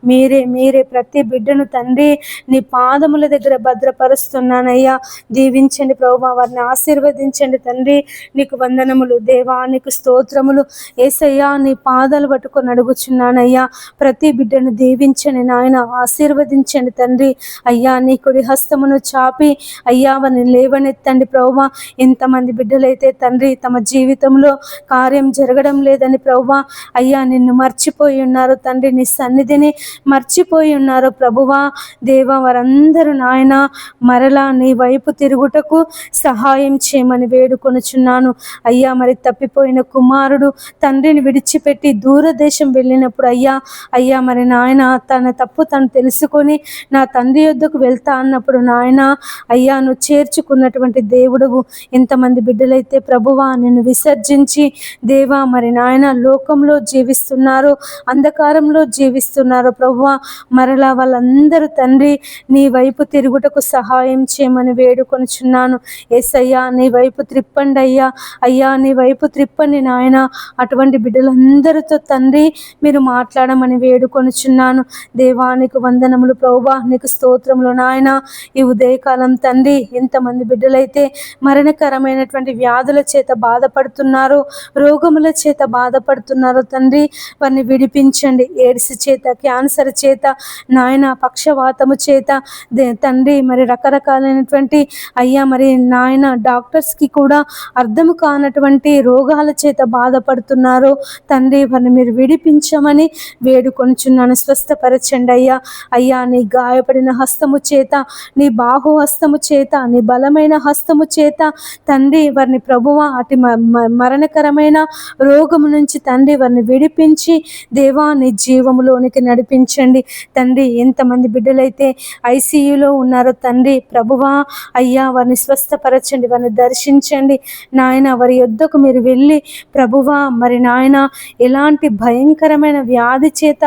మీరే ప్రతి బిడ్డను తండ్రి నీ పాదముల దగ్గర భద్రపరుస్తున్నానయ్యా. దీవించండి ప్రభువా, వారిని ఆశీర్వదించండి తండ్రి. నీకు వందనములు దేవా, నీకు స్తోత్రములు యేసయ్యా. నీ పాదాలు పట్టుకొని అడుగుచున్నానయ్యా. ప్రతి బిడ్డను దీవించండి నాయన, ఆశీర్వదించండి తండ్రి. అయ్యా నీ కుడి హస్తమును చాపి అయ్యా వారిని లేవనెత్తండి ప్రభువా. ఇంతమంది బిడ్డలైతే తండ్రి తమ జీవితంలో కార్యం జరగడం లేదని ప్రభువా అయ్యా నిన్ను మర్చిపోయి ఉన్నారు తండ్రి. నీ సన్నిధిని మర్చిపోయి ఉన్నారు ప్రభువా. దేవా వారందరూ నాయన మరలా నీ వైపు తిరుగుటకు సహాయం చేయమని వేడుకొనుచున్నాను అయ్యా. మరి తప్పిపోయిన కుమారుడు తండ్రిని విడిచిపెట్టి దూరదేశం వెళ్ళినప్పుడు అయ్యా మరి నాయన తన తప్పు తను తెలుసుకొని నా తండ్రి యొద్దకు వెళ్తా అన్నప్పుడు నాయన అయ్యా నువ్వు చేర్చుకున్నటువంటి దేవుడువు. ఇంతమంది బిడ్డలైతే ప్రభువా నిన్ను విసర్జించి దేవా మరి నాయన లోకంలో జీవిస్తున్నారు, అంధకారంలో జీవిస్తున్నారు ప్రభువా. మరలా వాళ్ళందరూ తండ్రి నీ వైపు తిరుగుటకు సహాయం చేయమని వేడుకొనుచున్నాను. యేసయ్యా నీ వైపు త్రిప్పండి అయ్యా నీ వైపు త్రిప్పండి నాయన. అటువంటి బిడ్డలందరితో తండ్రి మీరు మాట్లాడమని వేడుకొనుచున్నాను. దేవానికి వందనములు ప్రభువా, నీకు స్తోత్రములు నాయన. ఈ ఉదయకాలం తండ్రి ఎంతమంది బిడ్డలైతే మరణకరమైనటువంటి వ్యాధుల చేత బాధపడుతున్నారో, రోగముల చేత బాధపడుతున్నారో తండ్రి వారిని విడిపించండి. ఎయిడ్స్ చేత, క్యాన్సర్ చేత నాయన, పక్షవాతము చేత తండ్రి మరి రకరకాలైనటువంటి అయ్యా మరి నాయన డాక్టర్స్కి కూడా అర్థము కానటువంటి రోగాల చేత బాధపడుతున్నారు తండ్రి. వారిని మీరు విడిపించమని వేడుకొనుచున్నాను. స్వస్థపరచండి అయ్యా. నీ గాయపడిన హస్తము చేత, నీ బాహు హస్తము చేత, నీ బలమైన హస్తము చేత తండ్రి వారిని ప్రభువా అటు మరణకరమైన రోగము నుంచి తండ్రి వారిని విడిపించి దేవా నీ జీవములోనికి నడిపించండి తండ్రి. ఎంతమంది బిడ్డలైతే ఐసీయూలో ఉన్నారో తండ్రి ప్రభువా అయ్యా వారిని స్వస్థపరచండి, వారిని దర్శించండి నాయన. వారి యొద్దకు మీరు వెళ్ళి ప్రభువా మరి నాయన ఎలాంటి భయంకరమైన వ్యాధి చేత,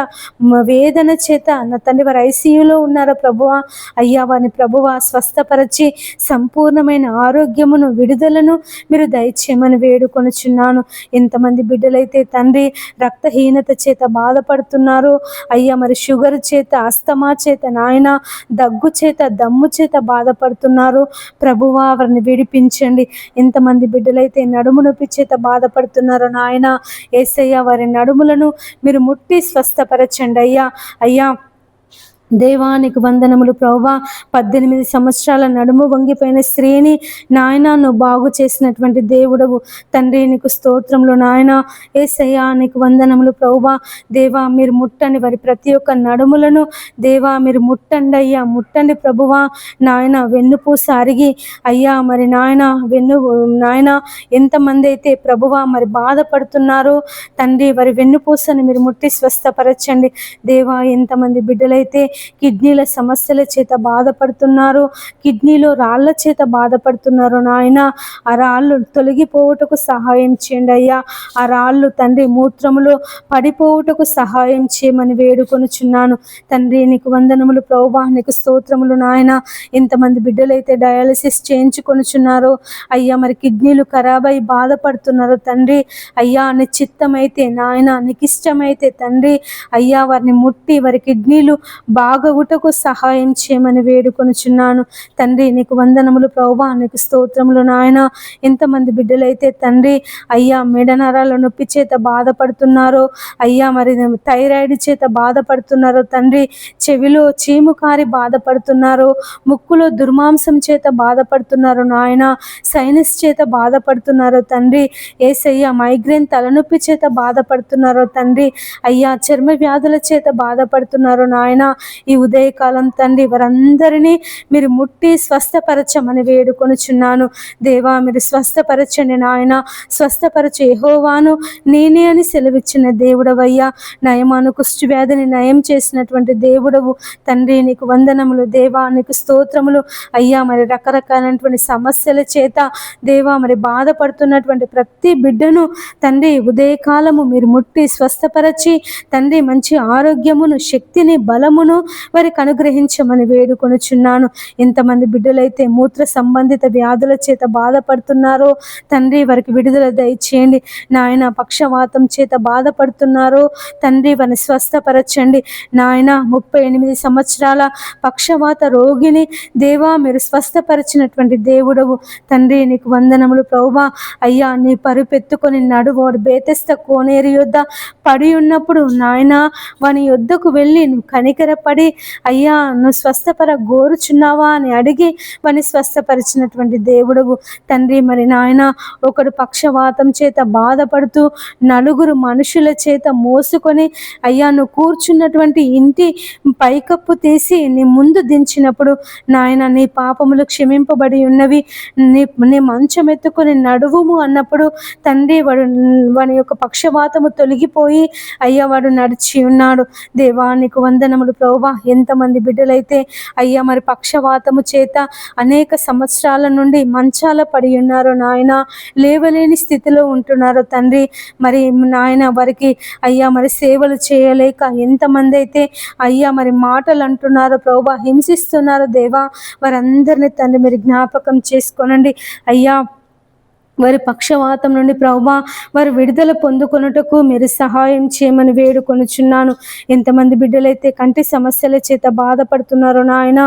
వేదన చేత నా తండ్రి వారు ఐసీయూలో ఉన్నారో ప్రభువా అయ్యా వారిని ప్రభువా స్వస్థపరచి సంపూర్ణమైన ఆరోగ్యమును, విడుదలను మీరు దయచేయమని వేడుకొనుచున్నాను. ఎంతమంది బిడ్డలైతే తండ్రి రక్తహీనత చేత బాధపడుతున్నారు అయ్యా, మరి షుగర్ చేత, అస్తమా చేత నాయన, దగ్గు చేత, దమ్ము చేత బాధపడుతున్నారు ప్రభువా వారిని విడిపించండి. ఎంతమంది బిడ్డలైతే నడుము నొప్పి చేత బాధపడుతున్నారు నాయన, యేసయ్య వారి నడుములను మీరు ముట్టి స్వస్థపరచండి అయ్యా. దేవానికి వందనములు ప్రభువా. 18 సంవత్సరాల నడుము వంగిపోయిన స్త్రీని నాయన నువ్వు బాగు చేసినటువంటి దేవుడవు తండ్రి. నీకు స్తోత్రములు నాయన. యేసయ్యా నీకు వందనములు ప్రభువా. దేవా మీరు ముట్టండి వారి ప్రతి ఒక్క నడుములను దేవా మీరు ముట్టండి అయ్యా, ముట్టండి ప్రభువా నాయన. వెన్నుపూస అరిగి అయ్యా మరి నాయన నాయన ఎంతమంది అయితే ప్రభువా మరి బాధపడుతున్నారో తండ్రి వారి వెన్నుపూసని మీరు ముట్టి స్వస్థపరచండి దేవా. ఎంతమంది బిడ్డలైతే కిడ్నీల సమస్యల చేత బాధపడుతున్నారు, కిడ్నీలో రాళ్ల చేత బాధపడుతున్నారు నాయన. ఆ రాళ్ళు తొలగిపోవుటకు సహాయం చేయండి అయ్యా. ఆ రాళ్ళు తండ్రి మూత్రములో పడిపోవుటకు సహాయం చేయమని వేడుకొనుచున్నాను తండ్రి. నీకు వందనములు ప్రభువా, నీకు స్తోత్రములు నాయన. ఇంతమంది బిడ్డలైతే డయాలసిస్ చేయించుకొనుచున్నారో అయ్యా, మరి కిడ్నీలు ఖరాబై బాధపడుతున్నారు తండ్రి. అయ్యా నీ చిత్తమైతే నాయన, నీకు ఇష్టమైతే తండ్రి అయ్యా వారిని ముట్టి వారి కిడ్నీలు బాగగుటకు సహాయం చేయమని వేడుకొనుచున్నాను తండ్రి. నీకు వందనములు ప్రభువా, నీకు స్తోత్రములు నాయన. ఎంతమంది బిడ్డలైతే తండ్రి అయ్యా మెడనరాల నొప్పి చేత బాధపడుతున్నారో అయ్యా, మరి థైరాయిడ్ చేత బాధపడుతున్నారో తండ్రి, చెవిలో చీము కారి బాధపడుతున్నారో, ముక్కులో దుర్మాంసం చేత బాధపడుతున్నారు నాయన, సైనస్ చేత బాధపడుతున్నారో తండ్రి యేసయ్య, మైగ్రేన్ తలనొప్పి చేత బాధపడుతున్నారో తండ్రి అయ్యా, చర్మ వ్యాధుల చేత బాధపడుతున్నారో నాయన, ఈ ఉదయకాలం తండ్రి వారందరినీ మీరు ముట్టి స్వస్థపరచమని వేడుకొనుచున్నాను దేవా. మీరు స్వస్థపరచండి నాయన, స్వస్థపరచు యెహోవాను నేనే అని సెలవిచ్చిన దేవుడవయ్యా. నయమాను కుష్టి వ్యాధిని నయం చేసినటువంటి దేవుడవు తండ్రి. నీకు వందనములు దేవా, నీకు స్తోత్రములు అయ్యా. మరి రకరకాలైనటువంటి సమస్యల చేత దేవా మరి బాధపడుతున్నటువంటి ప్రతి బిడ్డను తండ్రి ఉదయకాలము మీరు ముట్టి స్వస్థపరచి తండ్రి మంచి ఆరోగ్యమును, శక్తిని, బలమును వారికి అనుగ్రహించమని వేడుకొనుచున్నాను. ఎంతమంది బిడ్డలైతే మూత్ర సంబంధిత వ్యాధుల చేత బాధపడుతున్నారో తండ్రి వారికి విడుదల దయచేయండి నాయన. పక్షవాతం చేత బాధపడుతున్నారో తండ్రి వారిని స్వస్థపరచండి నాయన. 38 సంవత్సరాల పక్షవాత రోగిని దేవా మీరు స్వస్థపరిచినటువంటి దేవుడవు తండ్రి. నీకు వందనములు ప్రభువా అయ్యా. నీ పరుపెత్తుకొని నడువోడు బేతెస్త కోనేరు యొద్ద పడి ఉన్నప్పుడు నాయన వాని యొద్దకు వెళ్ళి నువ్వు కనికరపడి అయ్యా నువ్వు స్వస్థపర గోరుచున్నావా అని అడిగి వాని స్వస్థపరిచినటువంటి దేవుడవు తండ్రి. మరి నాయన ఒకడు పక్షవాతం చేత బాధపడుతూ నలుగురు మనుషుల చేత మోసుకొని అయ్యా నువ్వు కూర్చున్నటువంటి ఇంటి పైకప్పు తీసి నీ ముందు దించినప్పుడు నాయన నీ పాపములు క్షమింపబడి ఉన్నవి, నీ మంచం ఎత్తుకొని నడువుము అన్నప్పుడు తండ్రి వాడి యొక్క పక్షవాతము తొలగిపోయి అయ్యా వాడు నడిచి ఉన్నాడు దేవా. నీకు వందనములు ప్రభువా. ఎంతమంది బిడ్డలైతే అయ్యా మరి పక్షవాతము చేత అనేక సంవత్సరాల నుండి మంచాల పడి ఉన్నారో నాయన, లేవలేని స్థితిలో ఉంటున్నారో తండ్రి. మరి నాయన వారికి అయ్యా మరి సేవలు చేయలేక ఎంతమంది అయితే అయ్యా మరి మాటలు అంటున్నారో ప్రభువా, హింసిస్తున్నారో దేవా, వారందరినీ తండ్రి మీరు జ్ఞాపకం చేసుకోనండి అయ్యా. వారి పక్షవాతం నుండి ప్రభువా వారు విడుదల పొందుకొనుటకు మీరు సహాయం చేయమని వేడుకొనుచున్నాను. ఎంతమంది బిడ్డలైతే కంటి సమస్యల చేత బాధపడుతున్నారో నాయన,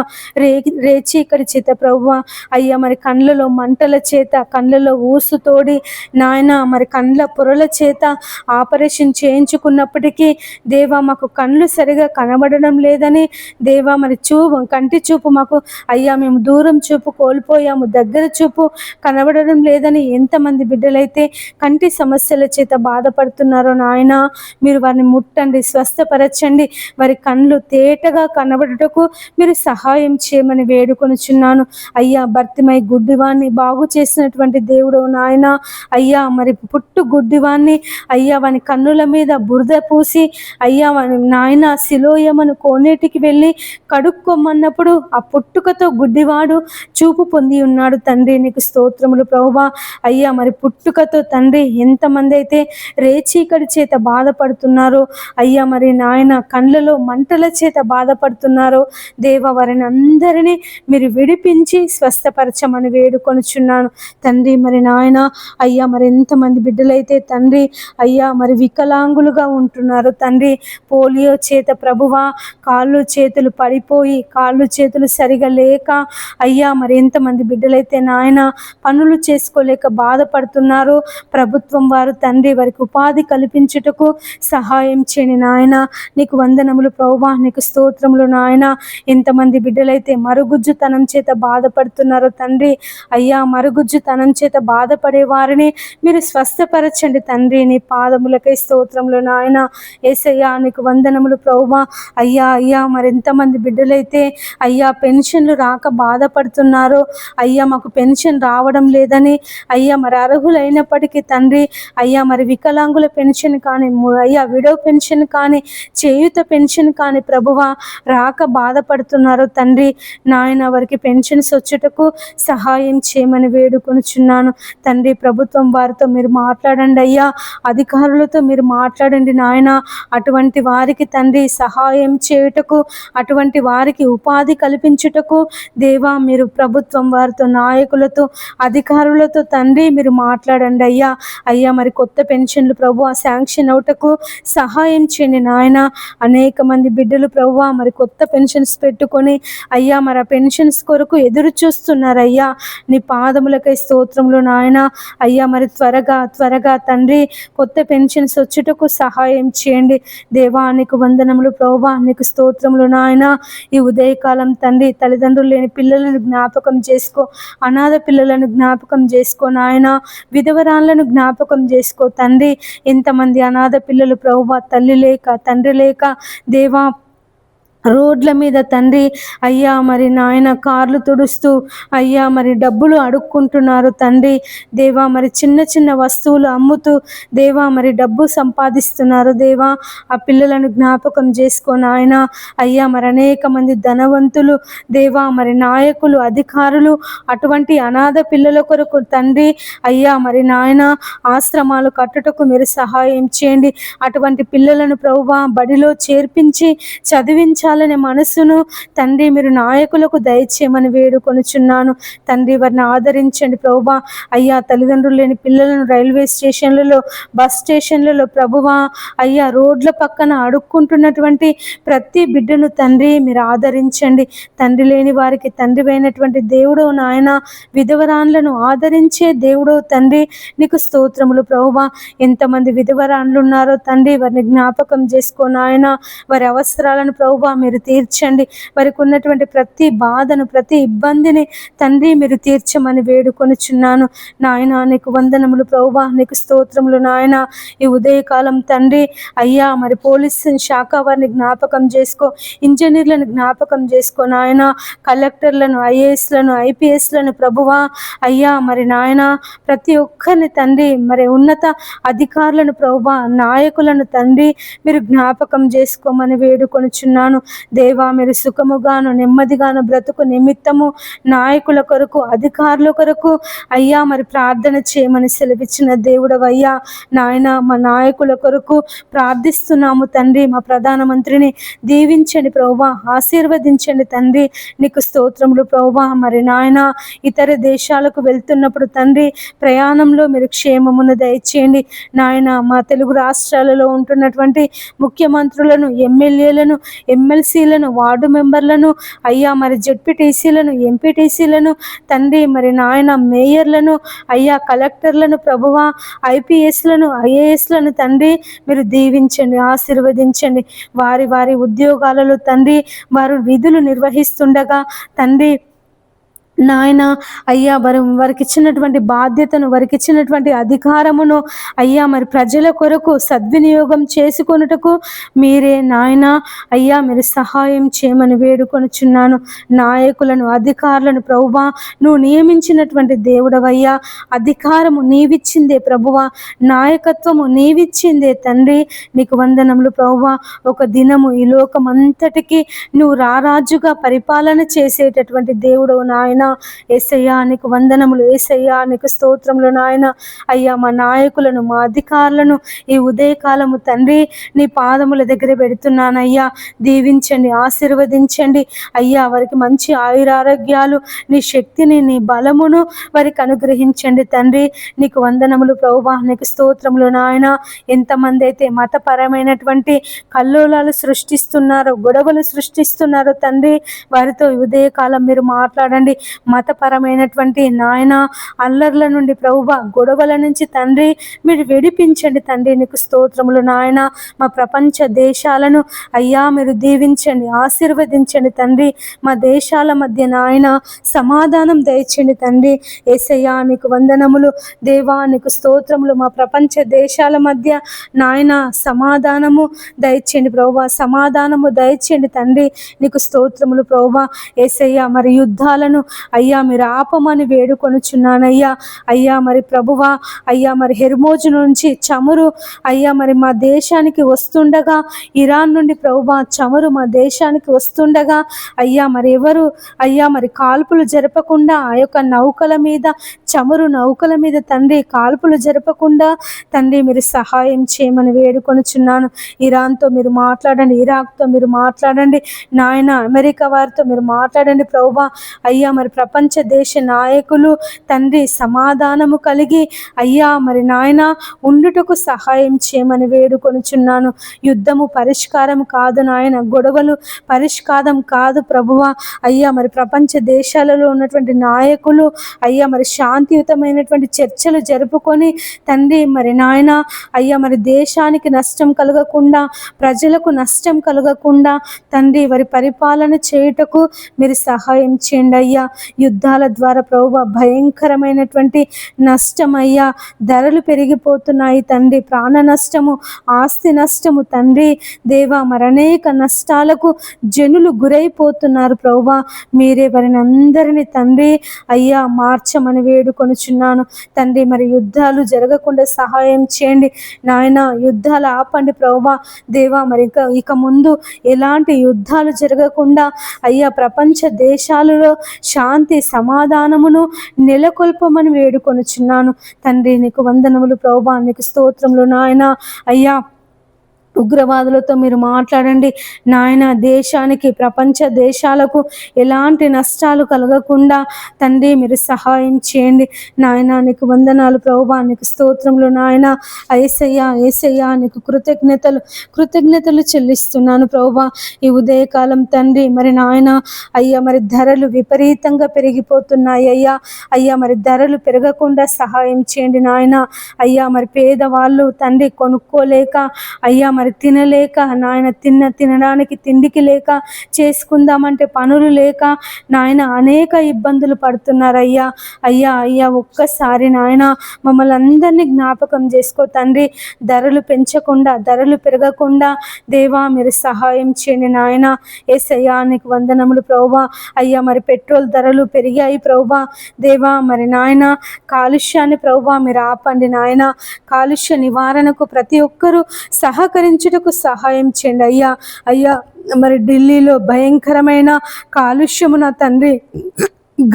రేచీకటి చేత ప్రభువా అయ్యా మరి కండ్లలో మంటల చేత, కండ్లలో ఊసు తోడి నాయన మరి కండ్ల పొరల చేత ఆపరేషన్ చేయించుకున్నప్పటికీ దేవా మాకు కళ్ళు సరిగా కనబడడం లేదని దేవా, మరి కంటి చూపు మాకు అయ్యా మేము దూరం చూపు కోల్పోయాము, దగ్గర చూపు కనబడడం లేదని ఎంతమంది బిడ్డలైతే కంటి సమస్యల చేత బాధపడుతున్నారో నాయన, మీరు వారిని ముట్టండి, స్వస్థపరచండి, వారి కళ్ళు తేటగా కనబడుటకు మీరు సహాయం చేయమని వేడుకొనుచున్నాను అయ్యా. భర్తిమై గుడ్డివాన్ని బాగు చేసినటువంటి దేవుడు నాయన అయ్యా, మరి పుట్టు గుడ్డివాన్ని అయ్యా వాని కన్నుల మీద బురద పూసి అయ్యా నాయన సిలోయమను కోనేటికి వెళ్ళి కడుక్కోమన్నప్పుడు ఆ పుట్టుకతో గుడ్డివాడు చూపు పొంది ఉన్నాడు తండ్రి. నీకు స్తోత్రములు ప్రభువా అయ్యా. మరి పుట్టుకతో తండ్రి ఎంతమంది అయితే రేచీకటి చేత బాధపడుతున్నారో అయ్యా, మరి నాయన కండ్లలో మంటల చేత బాధపడుతున్నారో దేవ, వారిని అందరినీ మీరు విడిపించి స్వస్థపరచమని వేడుకొనుచున్నాను తండ్రి. మరి నాయన అయ్యా మరి ఎంతమంది బిడ్డలైతే తండ్రి అయ్యా మరి వికలాంగులుగా ఉంటున్నారు తండ్రి, పోలియో చేత ప్రభువా కాళ్ళు చేతులు పడిపోయి కాళ్ళు చేతులు సరిగా లేక అయ్యా మరి ఎంతమంది బిడ్డలైతే నాయన పనులు చేసుకోలేక బాధపడుతున్నారు. ప్రభుత్వం వారు తండ్రి వారికి ఉపాధి కల్పించుటకు సహాయం చేయని నాయన. నీకు వందనములు ప్రభువా, నీకు స్తోత్రములు నాయన. ఎంతమంది బిడ్డలైతే మరుగుజ్జుతనం చేత బాధపడుతున్నారో తండ్రి అయ్యా, మరుగుజ్జుతనం చేత బాధపడే వారిని మీరు స్వస్థపరచండి తండ్రి. నీ పాదములకై స్తోత్రములు నాయన. యేసయ్యా నీకు వందనములు ప్రభువా అయ్యా. అయ్యా మరి ఎంతమంది బిడ్డలైతే అయ్యా పెన్షన్లు రాక బాధపడుతున్నారో అయ్యా, మాకు పెన్షన్ రావడం లేదని అయ్యా అయ్యా మరి అర్హులైనప్పటికీ తండ్రి అయ్యా మరి వికలాంగుల పెన్షన్ కానీ అయ్యా విడో పెన్షన్ కానీ చేయూత పెన్షన్ కానీ ప్రభువా రాక బాధపడుతున్నారు తండ్రి. నాయన వారికి పెన్షన్స్ వచ్చుటకు సహాయం చేయమని వేడుకొనుచున్నాను తండ్రి. ప్రభుత్వం వారితో మీరు మాట్లాడండి అయ్యా, అధికారులతో మీరు మాట్లాడండి నాయన. అటువంటి వారికి తండ్రి సహాయం చేయుటకు, అటువంటి వారికి ఉపాధి కల్పించుటకు దేవా మీరు ప్రభుత్వం వారితో, నాయకులతో, అధికారులతో తండ్రి మీరు మాట్లాడండి అయ్యా. అయ్యా మరి కొత్త పెన్షన్లు ప్రభు శాంక్షన్ అవుటకు సహాయం చేయండి నాయన. అనేక మంది బిడ్డలు ప్రభు మరి కొత్త పెన్షన్స్ పెట్టుకొని అయ్యా మరి ఆ పెన్షన్స్ కొరకు ఎదురు చూస్తున్నారయ్యా. నీ పాదములకై స్తోత్రములు నాయన. అయ్యా మరి త్వరగా తండ్రి కొత్త పెన్షన్స్ వచ్చుటకు సహాయం చేయండి దేవా. నీకు వందనములు ప్రభువా, నీకు స్తోత్రములు నాయన. ఈ ఉదయకాలం తండ్రి తల్లిదండ్రులు లేని పిల్లలను జ్ఞాపకం చేసుకో, అనాథ పిల్లలను జ్ఞాపకం చేసుకో నాయన, విధవరాళ్లను జ్ఞాపకం చేసుకో తండ్రి. ఎంతమంది అనాథ పిల్లలు ప్రభువా, తల్లి లేక తండ్రి లేక దేవా రోడ్ల మీద తండ్రి అయ్యా మరి నాయన కార్లు తుడుస్తూ అయ్యా మరి డబ్బులు అడుక్కుంటున్నారు తండ్రి దేవా. మరి చిన్న చిన్న వస్తువులు అమ్ముతూ దేవా మరి డబ్బు సంపాదిస్తున్నారు దేవా. ఆ పిల్లలను జ్ఞాపకం చేసుకో నాయన. అయ్యా మరి అనేక మంది ధనవంతులు దేవా మరి నాయకులు, అధికారులు అటువంటి అనాథ పిల్లల కొరకు తండ్రి అయ్యా మరి నాయన ఆశ్రమాలు కట్టుటకు మీరు సహాయం చేయండి. అటువంటి పిల్లలను ప్రభువా బడిలో చేర్పించి చదివించాలనే మనసును తండ్రి మీరు నాయకులకు దయచేయమని వేడుకొనుచున్నాను తండ్రి. వారిని ఆదరించండి ప్రభువా. అయ్యా తల్లిదండ్రులు లేని పిల్లలను రైల్వే స్టేషన్లలో, బస్ స్టేషన్లలో ప్రభువా అయ్యా రోడ్ల పక్కన అడుక్కుంటున్నటువంటి ప్రతి బిడ్డను తండ్రి మీరు ఆదరించండి. తండ్రి లేని వారికి తండ్రి అయినటువంటి దేవుడు నాయన, విధవరాన్లను ఆదరించే దేవుడు తండ్రి. నీకు స్తోత్రములు ప్రభువా. ఎంతమంది విధవరాన్లు ఉన్నారో తండ్రి వారిని జ్ఞాపకం చేసుకో నాయన. వారి అవసరాలను ప్రభువా మీరు తీర్చండి. వారికి ఉన్నటువంటి ప్రతి బాధను, ప్రతి ఇబ్బందిని తండ్రి మీరు తీర్చమని వేడుకొనుచున్నాను నాయన. నీకు వందనములు ప్రభువా, నీకు స్తోత్రములు నాయన. ఈ ఉదయకాలం తండ్రి అయ్యా మరి పోలీస్ శాఖ వారిని జ్ఞాపకం చేసుకో, ఇంజనీర్లను జ్ఞాపకం చేసుకో నాయన, కలెక్టర్లను, ఐఏఎస్లను, ఐపీఎస్లను ప్రభువా అయ్యా మరి నాయన ప్రతి ఒక్కరిని తండ్రి మరి ఉన్నత అధికారులను ప్రభువా, నాయకులను తండ్రి మీరు జ్ఞాపకం చేసుకోమని వేడుకొనుచున్నాను దేవా. మీరు సుఖముగాను నెమ్మదిగాను బ్రతుకు నిమిత్తము నాయకుల కొరకు, అధికారుల కొరకు అయ్యా మరి ప్రార్థన చేయమని సెలవిచ్చిన దేవుడవయ్యా నాయన. మా నాయకుల కొరకు ప్రార్థిస్తున్నాము తండ్రి. మా ప్రధానమంత్రిని దీవించండి ప్రభువా, ఆశీర్వదించండి తండ్రి. నీకు స్తోత్రములు ప్రభువా. మరి నాయన ఇతర దేశాలకు వెళ్తున్నప్పుడు తండ్రి ప్రయాణంలో మీరు క్షేమమును దయచేయండి నాయన. మా తెలుగు రాష్ట్రాలలో ఉంటున్నటువంటి ముఖ్యమంత్రులను, ఎమ్మెల్యేలను, ఎమ్మెల్సీలను, వార్డు మెంబర్లను అయ్యా మరి జెడ్పీటీసీలను, ఎంపీటీసీలను తండ్రి మరి నాయన మేయర్లను అయ్యా కలెక్టర్లను ప్రభువా, ఐపీఎస్లను, ఐఏఎస్లను తండ్రి మీరు దీవించండి, ఆశీర్వదించండి. వారి వారి ఉద్యోగాలలో తండ్రి వారు విధులు నిర్వహిస్తుండగా తండ్రి నాయన అయ్యా వారికి ఇచ్చినటువంటి బాధ్యతను, వారికి ఇచ్చినటువంటి అధికారమును అయ్యా మరి ప్రజల కొరకు సద్వినియోగం చేసుకొనుటకు మీరే నాయన అయ్యా మీరు సహాయం చేయమని వేడుకొనుచున్నాను. నాయకులను, అధికారులను ప్రభువా నువ్వు నియమించినటువంటి దేవుడవయ్యా. అధికారము నీవిచ్చిందే ప్రభువా, నాయకత్వము నీవిచ్చిందే తండ్రి. నీకు వందనములు ప్రభువా. ఒక దినము ఈ లోకం అంతటికి నువ్వు రారాజుగా పరిపాలన చేసేటటువంటి దేవుడవు నాయన. యేసయ్యా నీకు వందనములు, యేసయ్యా నీకు స్తోత్రములు నాయన. అయ్యా మా నాయకులను, మా అధికారులను ఈ ఉదయకాలము తండ్రి నీ పాదముల దగ్గర పెడుతున్నానయ్యా. దీవించండి, ఆశీర్వదించండి అయ్యా. వారికి మంచి ఆయురారోగ్యాలు, నీ శక్తిని, నీ బలమును వారికి అనుగ్రహించండి తండ్రి. నీకు వందనములు ప్రభువా, నీకు స్తోత్రములు నాయన. ఎంతమంది అయితే మతపరమైనటువంటి కల్లోలాలు సృష్టిస్తున్నారో, గొడవలు సృష్టిస్తున్నారో తండ్రి వారితో ఉదయకాలం మీరు మాట్లాడండి. మతపరమైనటువంటి నాయన అల్లర్ల నుండి ప్రభువా, గొడవల నుంచి తండ్రి మీరు విడిపించండి తండ్రి. నీకు స్తోత్రములు నాయన. మా ప్రపంచ దేశాలను అయ్యా మీరు దీవించండి, ఆశీర్వదించండి తండ్రి. మా దేశాల మధ్య నాయన సమాధానం దయచండి తండ్రి. యేసయ్యా నీకు వందనములు దేవా, నీకు స్తోత్రములు. మా ప్రపంచ దేశాల మధ్య నాయన సమాధానము దయచేయండి ప్రభువా, సమాధానము దయచేయండి తండ్రి. నీకు స్తోత్రములు ప్రభువా. యేసయ్యా మరి యుద్ధాలను అయ్యా మీరు ఆపమని వేడుకొనుచున్నానయ్యా. అయ్యా మరి ప్రభువా, అయ్యా మరి హెర్మోజు నుంచి చమురు అయ్యా మరి మా దేశానికి వస్తుండగా, ఇరాన్ నుండి ప్రభువా చమురు మా దేశానికి వస్తుండగా అయ్యా మరి ఎవరు అయ్యా మరి కాల్పులు జరపకుండా ఆ యొక్క నౌకల మీద, చమురు నౌకల మీద తండ్రి కాల్పులు జరపకుండా తండ్రి మీరు సహాయం చేయమని వేడుకొనుచున్నాను. ఇరాన్తో మీరు మాట్లాడండి, ఇరాక్తో మీరు మాట్లాడండి నాయన, అమెరికా వారితో మీరు మాట్లాడండి ప్రభువా. అయ్యా మరి ప్రపంచ దేశ నాయకులు తండ్రి సమాధానము కలిగి అయ్యా మరి నాయన ఉండుటకు సహాయం చేయమని వేడుకొనుచున్నాను. యుద్ధము పరిష్కారం కాదు నాయన, గొడవలు పరిష్కారం కాదు ప్రభువా. అయ్యా మరి ప్రపంచ దేశాలలో ఉన్నటువంటి నాయకులు అయ్యా మరి శాంతియుతమైనటువంటి చర్చలు జరుపుకొని తండ్రి మరి నాయన అయ్యా మరి దేశానికి నష్టం కలగకుండా, ప్రజలకు నష్టం కలగకుండా తండ్రి వారి పరిపాలన చేయుటకు మీరు సహాయం చేయండి అయ్యా. యుద్ధాల ద్వారా ప్రభువా భయంకరమైనటువంటి నష్టం అయ్యా, ధరలు పెరిగిపోతున్నాయి తండ్రి, ప్రాణ నష్టము, ఆస్తి నష్టము తండ్రి దేవా మరి అనేక నష్టాలకు జనులు గురైపోతున్నారు ప్రభువా. మీరే వారిని అందరినీ తండ్రి అయ్యా మార్చమని వేడుకొనుచున్నాను తండ్రి. మరి యుద్ధాలు జరగకుండా సహాయం చేయండి నాయన, యుద్ధాలు ఆపండి ప్రభువా దేవా. మరి ఇక ముందు ఎలాంటి యుద్ధాలు జరగకుండా అయ్యా ప్రపంచ దేశాలలో శాంతి సమాధానమును నెలకొల్పమని వేడుకొనుచున్నాను తండ్రి. నీకు వందనములు ప్రభువా, నీకు స్తోత్రములు నాయన. అయ్యా ఉగ్రవాదులతో మీరు మాట్లాడండి నాయన, దేశానికి ప్రపంచ దేశాలకు ఎలాంటి నష్టాలు కలగకుండా తండ్రి మీరు సహాయం చేయండి నాయన. నీకు వందనాలు ప్రభువా, నీకు స్తోత్రములు నాయన. యేసయ్యా యేసయ్యా నీకు కృతజ్ఞతలు చెల్లిస్తున్నాను ప్రభువా. ఈ ఉదయకాలం తండ్రి మరి నాయన అయ్యా మరి ధరలు విపరీతంగా పెరిగిపోతున్నాయి అయ్యా. అయ్యా మరి ధరలు పెరగకుండా సహాయం చేయండి నాయన. అయ్యా మరి పేదవాళ్ళు తండ్రి కొనుక్కోలేక అయ్యా మరి తినలేక నాయన, తినడానికి తిండికి లేక, చేసుకుందామంటే పనులు లేక నాయన అనేక ఇబ్బందులు పడుతున్నారయ్యా. అయ్యా అయ్యా ఒక్కసారి నాయన మమ్మల్ని అందరినీ జ్ఞాపకం చేసుకో తండ్రి. ధరలు పెంచకుండా, ధరలు పెరగకుండా దేవా మీరు సహాయం చేయండి నాయన. యేసయ్యా నీకు వందనములు ప్రభువా. అయ్యా మరి పెట్రోల్ ధరలు పెరిగాయి ప్రభువా దేవా. మరి నాయన కాలుష్యాన్ని ప్రభువా మీరు ఆపండి నాయన. కాలుష్య నివారణకు ప్రతి ఒక్కరూ సహకరించుటకు సహాయం చేయండి అయ్యా. అయ్యా మరి ఢిల్లీలో భయంకరమైన కాలుష్యము నా తండ్రి,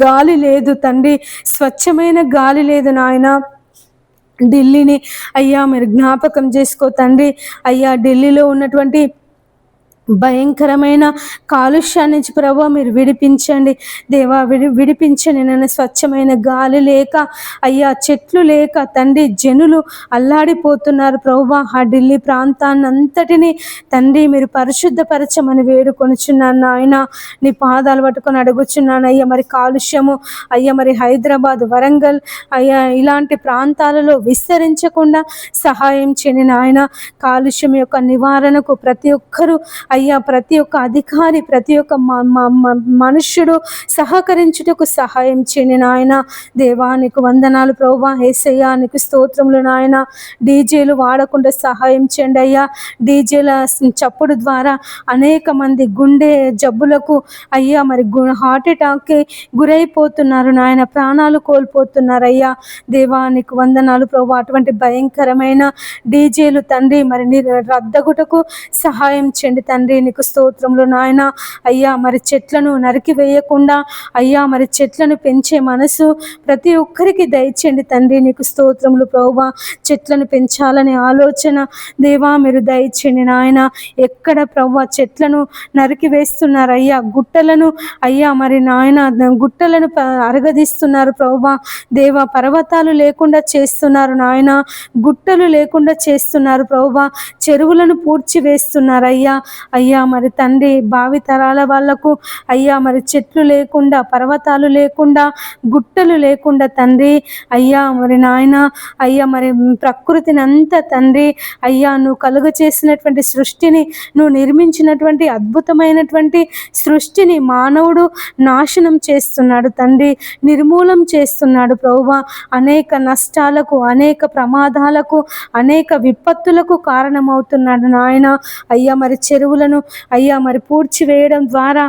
గాలి లేదు తండ్రి, స్వచ్ఛమైన గాలి లేదు నాయన. ఢిల్లీని అయ్యా మీరు జ్ఞాపకం చేసుకో తండ్రి. అయ్యా ఢిల్లీలో ఉన్నటువంటి భయంకరమైన కాలుష్యాన్ని నుంచి ప్రభువా మీరు విడిపించండి దేవా, విడిపించండి నన్ను. స్వచ్ఛమైన గాలి లేక అయ్యా, చెట్లు లేక తండ్రి జనులు అల్లాడిపోతున్నారు ప్రభువా. ఆ ఢిల్లీ ప్రాంతాన్ని అంతటిని తండ్రి మీరు పరిశుద్ధపరచమని వేడుకొనుచున్నాను నాయన. నీ పాదాలు పట్టుకొని అడుగుచున్నాను అయ్యా. మరి కాలుష్యము అయ్యా మరి హైదరాబాద్, వరంగల్ అయ్యా ఇలాంటి ప్రాంతాలలో విస్తరించకుండా సహాయం చేయని నాయన. కాలుష్యం యొక్క నివారణకు ప్రతి ఒక్కరూ అయ్యా, ప్రతి ఒక్క అధికారి, ప్రతి ఒక్క మనుష్యుడు సహకరించుటకు సహాయం చేయని నాయన. దేవానికి వందనాలు ప్రభువా. యేసయ్యా నీకు స్తోత్రములు నాయన. డీజేలు వాడకుండా సహాయం చేయండి అయ్యా. డీజేల చప్పుడు ద్వారా అనేక మంది గుండె జబ్బులకు అయ్యా మరి హార్ట్ అటాక్కి గురైపోతున్నారు నాయన, ప్రాణాలు కోల్పోతున్నారు అయ్యా. దేవానికి వందనాలు ప్రభువా. అటువంటి భయంకరమైన డీజేలు తండ్రి మరి రద్దగుటకు సహాయం చేయండి తండ్రి. నీకు స్తోత్రములు నాయన. అయ్యా మరి చెట్లను నరికి వేయకుండా అయ్యా మరి చెట్లను పెంచే మనసు ప్రతి ఒక్కరికి దయచేయండి తండ్రి. నీకు స్తోత్రములు ప్రభువా. చెట్లను పెంచాలనే ఆలోచన దేవా మీరు దయచేయండి నాయన. ఎక్కడ ప్రభువా చెట్లను నరికి వేస్తున్నారు అయ్యా, గుట్టలను అయ్యా మరి నాయన గుట్టలను అరగదీస్తున్నారు ప్రభువా దేవా. పర్వతాలు లేకుండా చేస్తున్నారు నాయన, గుట్టలు లేకుండా చేస్తున్నారు ప్రభువా. చెరువులను పూడ్చి వేస్తున్నారు అయ్యా. అయ్యా మరి తండ్రి భావి తరాల వాళ్లకు అయ్యా మరి చెట్లు లేకుండా, పర్వతాలు లేకుండా, గుట్టలు లేకుండా తండ్రి అయ్యా మరి నాయన అయ్యా మరి ప్రకృతిని అంతా తండ్రి అయ్యా నువ్వు కలుగ చేసినటువంటి సృష్టిని, నువ్వు నిర్మించినటువంటి అద్భుతమైనటువంటి సృష్టిని మానవుడు నాశనం చేస్తున్నాడు తండ్రి, నిర్మూలం చేస్తున్నాడు ప్రభువా. అనేక నష్టాలకు, అనేక ప్రమాదాలకు, అనేక విపత్తులకు కారణమవుతున్నాడు నాయన. అయ్యా మరి చెరువుల కాలువలను అయ్యా మరి పూడ్చివేయడం ద్వారా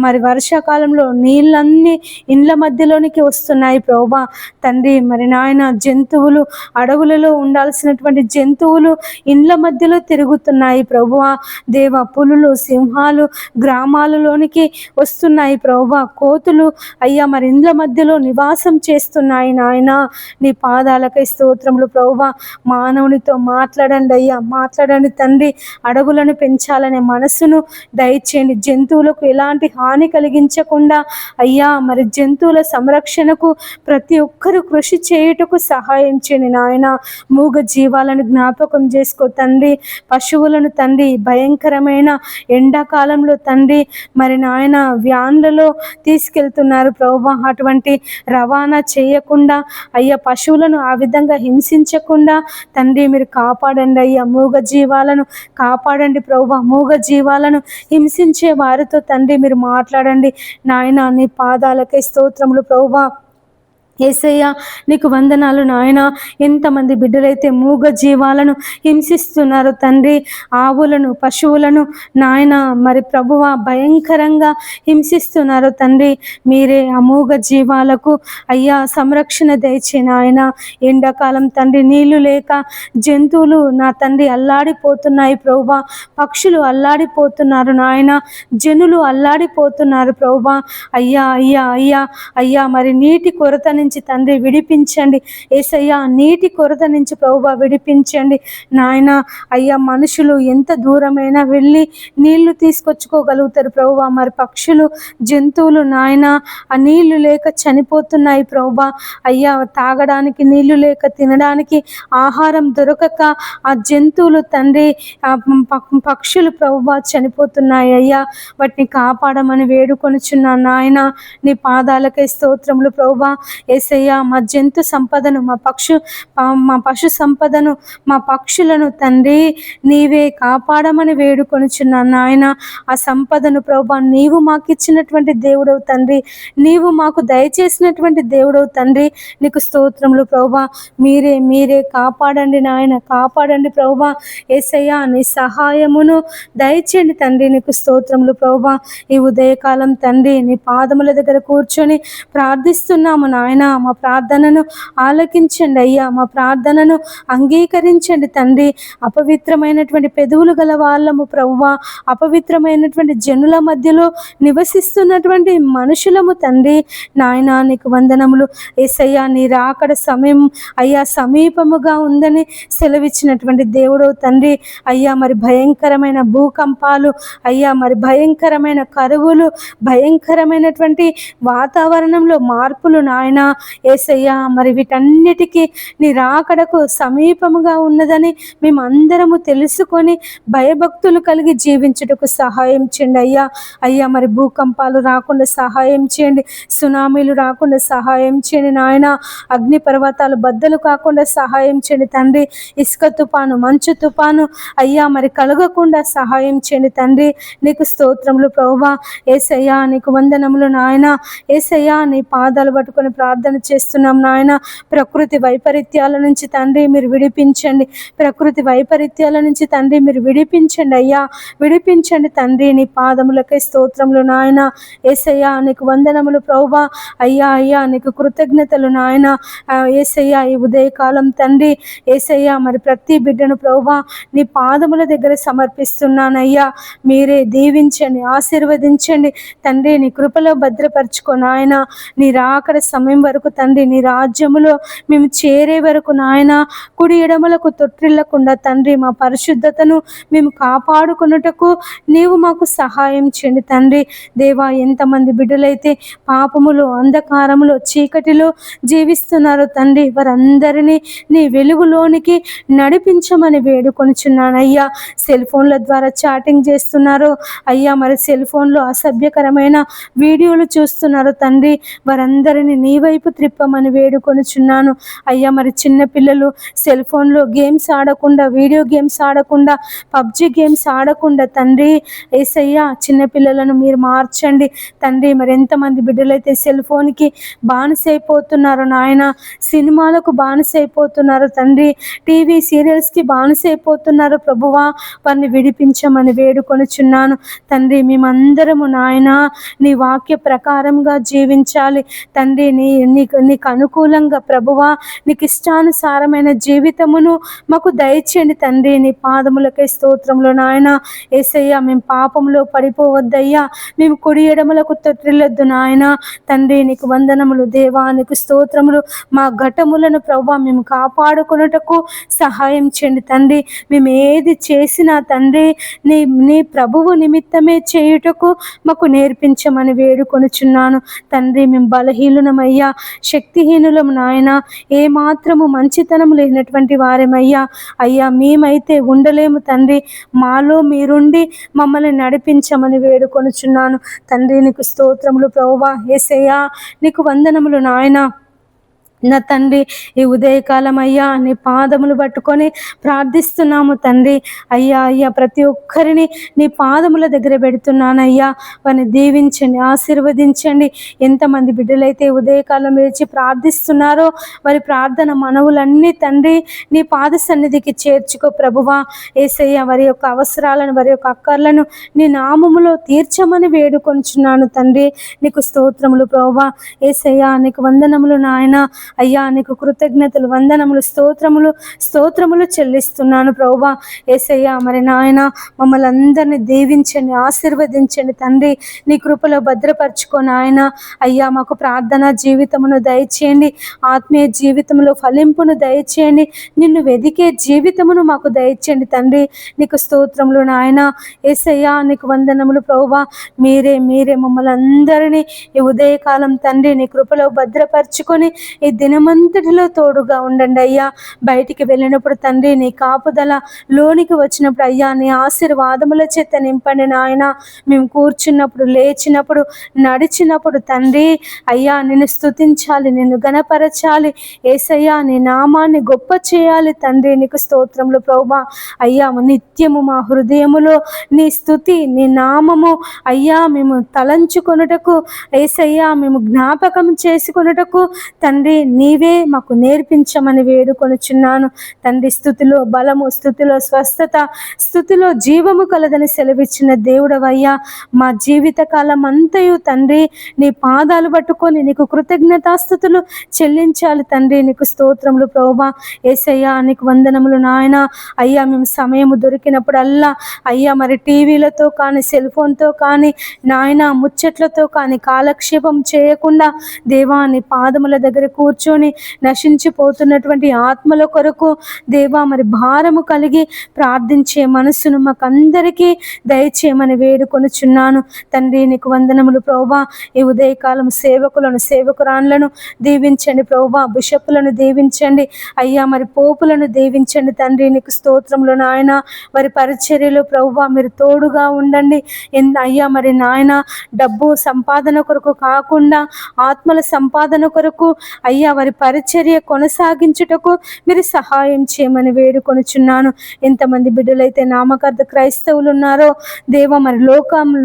మరి వర్షాకాలంలో నీళ్ళన్నీ ఇండ్ల మధ్యలోనికి వస్తున్నాయి ప్రభువా. తండ్రి మరి నాయన జంతువులు, అడవులలో ఉండాల్సినటువంటి జంతువులు ఇండ్ల మధ్యలో తిరుగుతున్నాయి ప్రభువా. దేవ, పులులు, సింహాలు గ్రామాలలోనికి వస్తున్నాయి ప్రభువా. కోతులు అయ్యా మరి ఇండ్ల మధ్యలో నివాసం చేస్తున్నాయి నాయన. నీ పాదాలకై స్తోత్రములు ప్రభువా. మానవునితో మాట్లాడండి అయ్యా, మాట్లాడండి తండ్రి. అడవులను పెంచాలనే మనసును దయచేయండి. జంతువులకు ఎలాంటి హాని కలిగించకుండా అయ్యా మరి జంతువుల సంరక్షణకు ప్రతి ఒక్కరూ కృషి చేయుటకు సహాయం చేయండి నాయన. మూగ జీవాలను జ్ఞాపకం చేసుకో తండ్రి. పశువులను తండ్రి భయంకరమైన ఎండాకాలంలో తండ్రి మరి నాయన వ్యాన్లలో తీసుకెళ్తున్నారు ప్రభువా. అటువంటి రవాణా చేయకుండా అయ్యా పశువులను ఆ విధంగా హింసించకుండా తండ్రి మీరు కాపాడండి అయ్యా. మూగ జీవాలను కాపాడండి ప్రభువా. మూగ జీవాలను హింసించే వారితో తండ్రి మీరు మాట్లాడండి నాయన. నీ పాదాలకే స్తోత్రములు ప్రభువా. యేసయ్య నీకు వందనాలు నాయన. ఎంతమంది బిడ్డలైతే మూగ జీవాలను హింసిస్తున్నారు తండ్రి, ఆవులను, పశువులను నాయన మరి ప్రభువ భయంకరంగా హింసిస్తున్నారు తండ్రి. మీరే ఆ మూగ జీవాలకు అయ్యా సంరక్షణ దయచే నాయన. ఎండాకాలం తండ్రి నీళ్లు లేక జంతువులు నా తండ్రి అల్లాడిపోతున్నాయి ప్రభువ. పక్షులు అల్లాడిపోతున్నారు నాయన. జనులు అల్లాడిపోతున్నారు ప్రభువ. అయ్యా అయ్యా అయ్యా అయ్యా మరి నీటి కొరత నుంచి తండ్రి విడిపించండి యేసయ్యా. నీటి కొరత నుంచి ప్రభువా విడిపించండి నాయన. అయ్యా మనుషులు ఎంత దూరమైనా వెళ్ళి నీళ్లు తీసుకొచ్చుకోగలుగుతారు ప్రభువా. మరి పక్షులు, జంతువులు నాయన ఆ నీళ్లు లేక చనిపోతున్నాయి ప్రభువా. అయ్యా తాగడానికి నీళ్లు లేక, తినడానికి ఆహారం దొరకక ఆ జంతువులు తండ్రి పక్షులు ప్రభువా చనిపోతున్నాయి అయ్యా. వాటిని కాపాడమని వేడుకొనుచున్నాను నాయన. నీ పాదాలకై స్తోత్రములు ప్రభువా. యేసయ్యా మా జంతు సంపదను, మా పశు సంపదను, మా పక్షులను తండ్రి నీవే కాపాడమని వేడుకొనుచున్నాను నాయన. ఆ సంపదను ప్రభువా నీవు మాకు ఇచ్చినటువంటి దేవుడవు తండ్రి, నీవు మాకు దయచేసినటువంటి దేవుడవు తండ్రి. నీకు స్తోత్రములు ప్రభువా. మీరే కాపాడండి నాయన, కాపాడండి ప్రభువా. యేసయ్యా నీ సహాయమును దయచేయండి తండ్రి. నీకు స్తోత్రములు ప్రభువా. ఈ ఉదయకాలం తండ్రి నీ పాదముల దగ్గర కూర్చొని ప్రార్థిస్తున్నాము నాయన. మా ప్రార్థనను ఆలకించండి అయ్యా, మా ప్రార్థనను అంగీకరించండి తండ్రి. అపవిత్రమైనటువంటి పెదవులు గల వాళ్ళము ప్రభువా, అపవిత్రమైనటువంటి జనుల మధ్యలో నివసిస్తున్నటువంటి మనుషులము తండ్రి నాయన. నీకు వందనములు యేసయ్యా. నీ రాకడ సమయం అయ్యా సమీపముగా ఉందని సెలవిచ్చినటువంటి దేవుడవు తండ్రి. అయ్యా మరి భయంకరమైన భూకంపాలు, అయ్యా మరి భయంకరమైన కరువులు, భయంకరమైనటువంటి వాతావరణంలో మార్పులు నాయన యేసయ్యా. మరి వీటన్నిటికీ నీ రాకడకు సమీపముగా ఉన్నదని మేము అందరము తెలుసుకొని భయభక్తులు కలిగి జీవించుటకు సహాయం చేయండి అయ్యా. అయ్యా మరి భూకంపాలు రాకుండా సహాయం చేయండి, సునామీలు రాకుండా సహాయం చేయండి నాయన. అగ్ని పర్వతాలు బద్దలు కాకుండా సహాయం చేయండి తండ్రి. ఇసుక తుఫాను, మంచు తుఫాను అయ్యా మరి కలగకుండా సహాయం చేయండి తండ్రి. నీకు స్తోత్రములు ప్రభువా. యేసయ్యా నీకు వందనములు నాయన. యేసయ్యా నీ పాదాలు పట్టుకొని ప్రార్థన చేస్తున్నాం నాయన. ప్రకృతి వైపరీత్యాల నుంచి తండ్రి మీరు విడిపించండి, ప్రకృతి వైపరీత్యాల నుంచి తండ్రి మీరు విడిపించండి అయ్యా, విడిపించండి తండ్రి. నీ పాదములకై స్తోత్రములు నాయన. యేసయ్యా నీకు వందనములు ప్రభువా. అయ్యా అయ్యా నీకు కృతజ్ఞతలు నాయన. యేసయ్యా ఈ ఉదయకాలం తండ్రి యేసయ్యా మరి ప్రతి బిడ్డను ప్రభువా నీ పాదముల దగ్గర సమర్పిస్తున్నానయ్యా. మీరే దీవించండి, ఆశీర్వదించండి తండ్రి. నీ కృపలో భద్రపరచుకో నాయన. నీ రాకడ సమయం వరకు తండ్రి, నీ రాజ్యములో మేము చేరే వరకు నాయన కుడి ఎడమలకు తొట్టిల్లకుండా తండ్రి మా పరిశుద్ధతను మేము కాపాడుకున్నటకు నీవు మాకు సహాయం చేయండి తండ్రి. దేవా ఎంతమంది బిడ్డలైతే పాపములో, అంధకారములో, చీకటిలో జీవిస్తున్నారో తండ్రి వారందరినీ నీ వెలుగులోనికి నడిపించమని వేడుకొనిచున్నానయ్యా. సెల్ ఫోన్ల ద్వారా చాటింగ్ చేస్తున్నారు అయ్యా, మరి సెల్ ఫోన్లో అసభ్యకరమైన వీడియోలు చూస్తున్నారు తండ్రి. వారందరినీ నీ వైపు వైపు త్రిప్పమని వేడుకొనుచున్నాను అయ్యా. మరి చిన్న పిల్లలు సెల్ ఫోన్లో గేమ్స్ ఆడకుండా, వీడియో గేమ్స్ ఆడకుండా, పబ్జి గేమ్స్ ఆడకుండా తండ్రి యేసయ్యా చిన్నపిల్లలను మీరు మార్చండి తండ్రి. మరి ఎంతమంది బిడ్డలైతే సెల్ ఫోన్కి బానిసైపోతున్నారు నాయన, సినిమాలకు బానిసైపోతున్నారు తండ్రి, టీవీ సీరియల్స్కి బానిసైపోతున్నారు ప్రభువా, వారిని విడిపించమని వేడుకొనుచున్నాను తండ్రి. మేమందరము నాయన నీ వాక్య ప్రకారంగా జీవించాలి తండ్రి. నీకు అనుకూలంగా ప్రభువా, నీకు ఇష్టానుసారమైన జీవితమును మాకు దయచేయండి తండ్రి. నీ పాదములకై స్తోత్రములు నాయన. యేసయ్యా మేము పాపంలో పడిపోవద్దయ్యా, మేము కుడి ఎడమలకు తొట్టిల్లొద్దు నాయన తండ్రి. నీకు వందనములు దేవా, నీకు స్తోత్రములు. మా ఘటములను ప్రభువా మేము కాపాడుకొనుటకు సహాయం చేయండి తండ్రి. మేము ఏది చేసినా తండ్రి నీ ప్రభువు నిమిత్తమే చేయుటకు మాకు నేర్పించమని వేడుకొనుచున్నాను తండ్రి. మేము బలహీనులమయ్యా, శక్తిహీనులము నాయన, ఏమాత్రము మంచితనం లేనటువంటి వారేమయ్యా. అయ్యా మేమైతే ఉండలేము తండ్రి, మాలో మీరుండి మమ్మల్ని నడిపించమని వేడుకొనుచున్నాను తండ్రి. నీకు స్తోత్రములు ప్రభువా. యేసయ్యా నీకు వందనములు నాయన. నా తండ్రి ఈ ఉదయకాలం అయ్యా నీ పాదములు పట్టుకొని ప్రార్థిస్తున్నాము తండ్రి. అయ్యా ప్రతి ఒక్కరిని నీ పాదముల దగ్గర పెడుతున్నానయ్యా. వారిని దీవించండి, ఆశీర్వదించండి. ఎంతమంది బిడ్డలైతే ఉదయకాలం లేచి ప్రార్థిస్తున్నారో వారి ప్రార్థన మనవులన్నీ తండ్రి నీ పాద సన్నిధికి చేర్చుకో ప్రభువా. యేసయ్య వారి యొక్క అవసరాలను, వారి యొక్క అక్కర్లను నీ నామములో తీర్చమని వేడుకొంచున్నాను తండ్రి. నీకు స్తోత్రములు ప్రభువా. యేసయ్య నీకు వందనములు నాయన. అయ్యా నీకు కృతజ్ఞతలు, వందనములు, స్తోత్రములు చెల్లిస్తున్నాను ప్రభువా. యేసయ్యా మరి నాయన మమ్మల్ని అందరినీ దీవించండి, ఆశీర్వదించండి తండ్రి. నీ కృపలో భద్రపరచుకో నాయన. అయ్యా మాకు ప్రార్థనా జీవితమును దయచేయండి, ఆత్మీయ జీవితంలో ఫలింపును దయచేయండి, నిన్ను వెదికే జీవితమును మాకు దయచేయండి తండ్రి. నీకు స్తోత్రములు నాయన. యేసయ్యా నీకు వందనములు ప్రభువా. మీరే మమ్మల్ని అందరినీ ఈ ఉదయకాలం తండ్రి నీ కృపలో భద్రపరచుకొని ఈ దినమంతటిలో తోడుగా ఉండండి అయ్యా. బయటికి వెళ్ళినప్పుడు తండ్రి నీ కాపుదల, లోనికి వచ్చినప్పుడు అయ్యా నీ ఆశీర్వాదముల చేత నింపండి నాయన. మేము కూర్చున్నప్పుడు, లేచినప్పుడు, నడిచినప్పుడు తండ్రి అయ్యా నిన్ను స్తుతించాలి, నిన్ను గణపరచాలి యేసయ్యా, నీ నామాన్ని గొప్ప చేయాలి తండ్రి. నీకు స్తోత్రములు ప్రభువా. అయ్యా నిత్యము మా హృదయములో నీ స్తుతి, నీ నామము అయ్యా మేము తలంచుకొనుటకు, యేసయ్యా మేము జ్ఞాపకం చేసుకొనుటకు తండ్రి నీవే మాకు నేర్పించమని వేడుకొనుచున్నాను తండ్రి. స్తుతిలో బలము, స్తుతిలో స్వస్థత, స్తుతిలో జీవము కలదని సెలవిచ్చిన దేవుడవయ్యా. మా జీవిత కాలం అంతయు తండ్రి నీ పాదాలు పట్టుకొని నీకు కృతజ్ఞతాస్తుతులు చెల్లించాలి తండ్రి. నీకు స్తోత్రములు ప్రభువా. యేసయ్యా నీకు వందనములు నాయన. అయ్యా మేము సమయము దొరికినప్పుడల్లా అయ్యా మరి టీవీలతో కానీ, సెల్ ఫోన్తో కానీ నాయన ముచ్చట్లతో కానీ కాలక్షేపం చేయకుండా దేవా నీ పాదముల దగ్గర కూర్చొని నశించిపోతున్నటువంటి ఆత్మల కొరకు దేవా మరి భారము కలిగి ప్రార్థించే మనసును మాకందరికీ దయచేయమని వేడుకొనుచున్నాను తండ్రి. నీకు వందనములు ప్రభువా. ఈ ఉదయకాలం సేవకులను, సేవకురాన్లను దీవించండి ప్రభువా. బిషపులను దీవించండి అయ్యా, మరి పోపులను దీవించండి తండ్రి. నీకు స్తోత్రములు నాయన. వారి పరిచర్యలో ప్రభువా మీరు తోడుగా ఉండండి అయ్యా. మరి నాయన డబ్బు సంపాదన కొరకు కాకుండా ఆత్మల సంపాదన కొరకు అయ్యా వారి పరిచర్య కొనసాగించుటకు మీరు సహాయం చేయమని వేడుకొనుచున్నాను. ఎంతమంది బిడ్డలైతే నామకార్థ క్రైస్తవులు ఉన్నారో దేవ మరి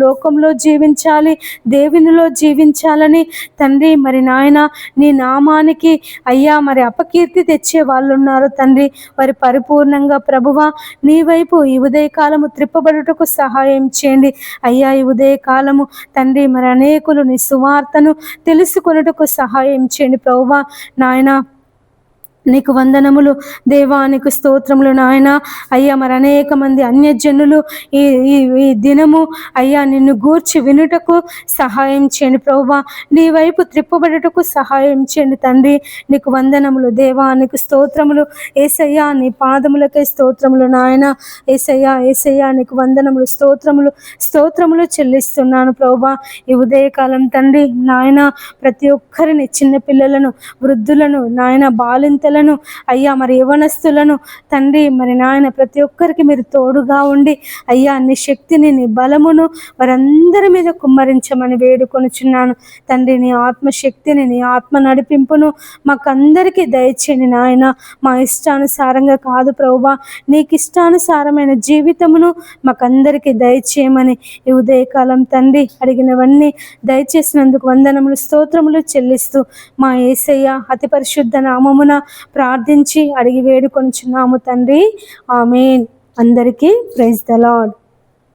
లోకంలో జీవించాలి, దేవునిలో జీవించాలని తండ్రి మరి నాయన నీ నామానికి అయ్యా మరి అపకీర్తి తెచ్చే వాళ్ళు ఉన్నారు తండ్రి. వారి పరిపూర్ణంగా ప్రభువా నీ వైపు ఈ ఉదయకాలము త్రిప్పబడుటకు సహాయం చేయండి అయ్యా. ఈ ఉదయకాలము తండ్రి మరి అనేకులు నీ సువార్తను తెలుసుకొనుటకు సహాయం చేయండి ప్రభువా నాయన. నీకు వందనములు దేవా. నీకు స్తోత్రములు నాయన. అయ్యా మరి అనేక మంది అన్యజనులు ఈ దినము అయ్యా నిన్ను గూర్చి వినుటకు సహాయం చేయండి ప్రభువా. నీ వైపు త్రిప్పబడుటకు సహాయం చేయండి తండ్రి. నీకు వందనములు దేవా. నీకు స్తోత్రములు యేసయ్యా. నీ పాదములకే స్తోత్రములు నాయన. యేసయ్యా నీకు వందనములు, స్తోత్రములు చెల్లిస్తున్నాను ప్రభువా. ఈ ఉదయకాలం తండ్రి నాయన ప్రతి ఒక్కరిని, చిన్నపిల్లలను, వృద్ధులను నాయన, బాలింతలను బిడ్డలను అయ్యా మరి యవనస్తులను తండ్రి మరి నాయన ప్రతి ఒక్కరికి మీరు తోడుగా ఉండి అయ్యా నీ శక్తిని నీ బలమును వారందరి మీద కుమ్మరించమని వేడుకొనుచున్నాను తండ్రి. నీ ఆత్మశక్తిని నీ ఆత్మ నడిపింపును మాకందరికీ దయచేయండి నాయన. మా ఇష్టానుసారంగా కాదు ప్రభువా, నీకు ఇష్టానుసారమైన జీవితమును మాకందరికీ దయచేయమని ఈ ఉదయకాలం తండ్రి అడిగినవన్నీ దయచేసినందుకు వందనములు స్తోత్రములు చెల్లిస్తూ మా యేసయ్య అతి పరిశుద్ధ నామమున ప్రార్థించి అడిగి వేడుకొనుచున్నాము తండ్రి. ఆమేన్. అందరికీ ప్రైజ్ ద లార్డ్.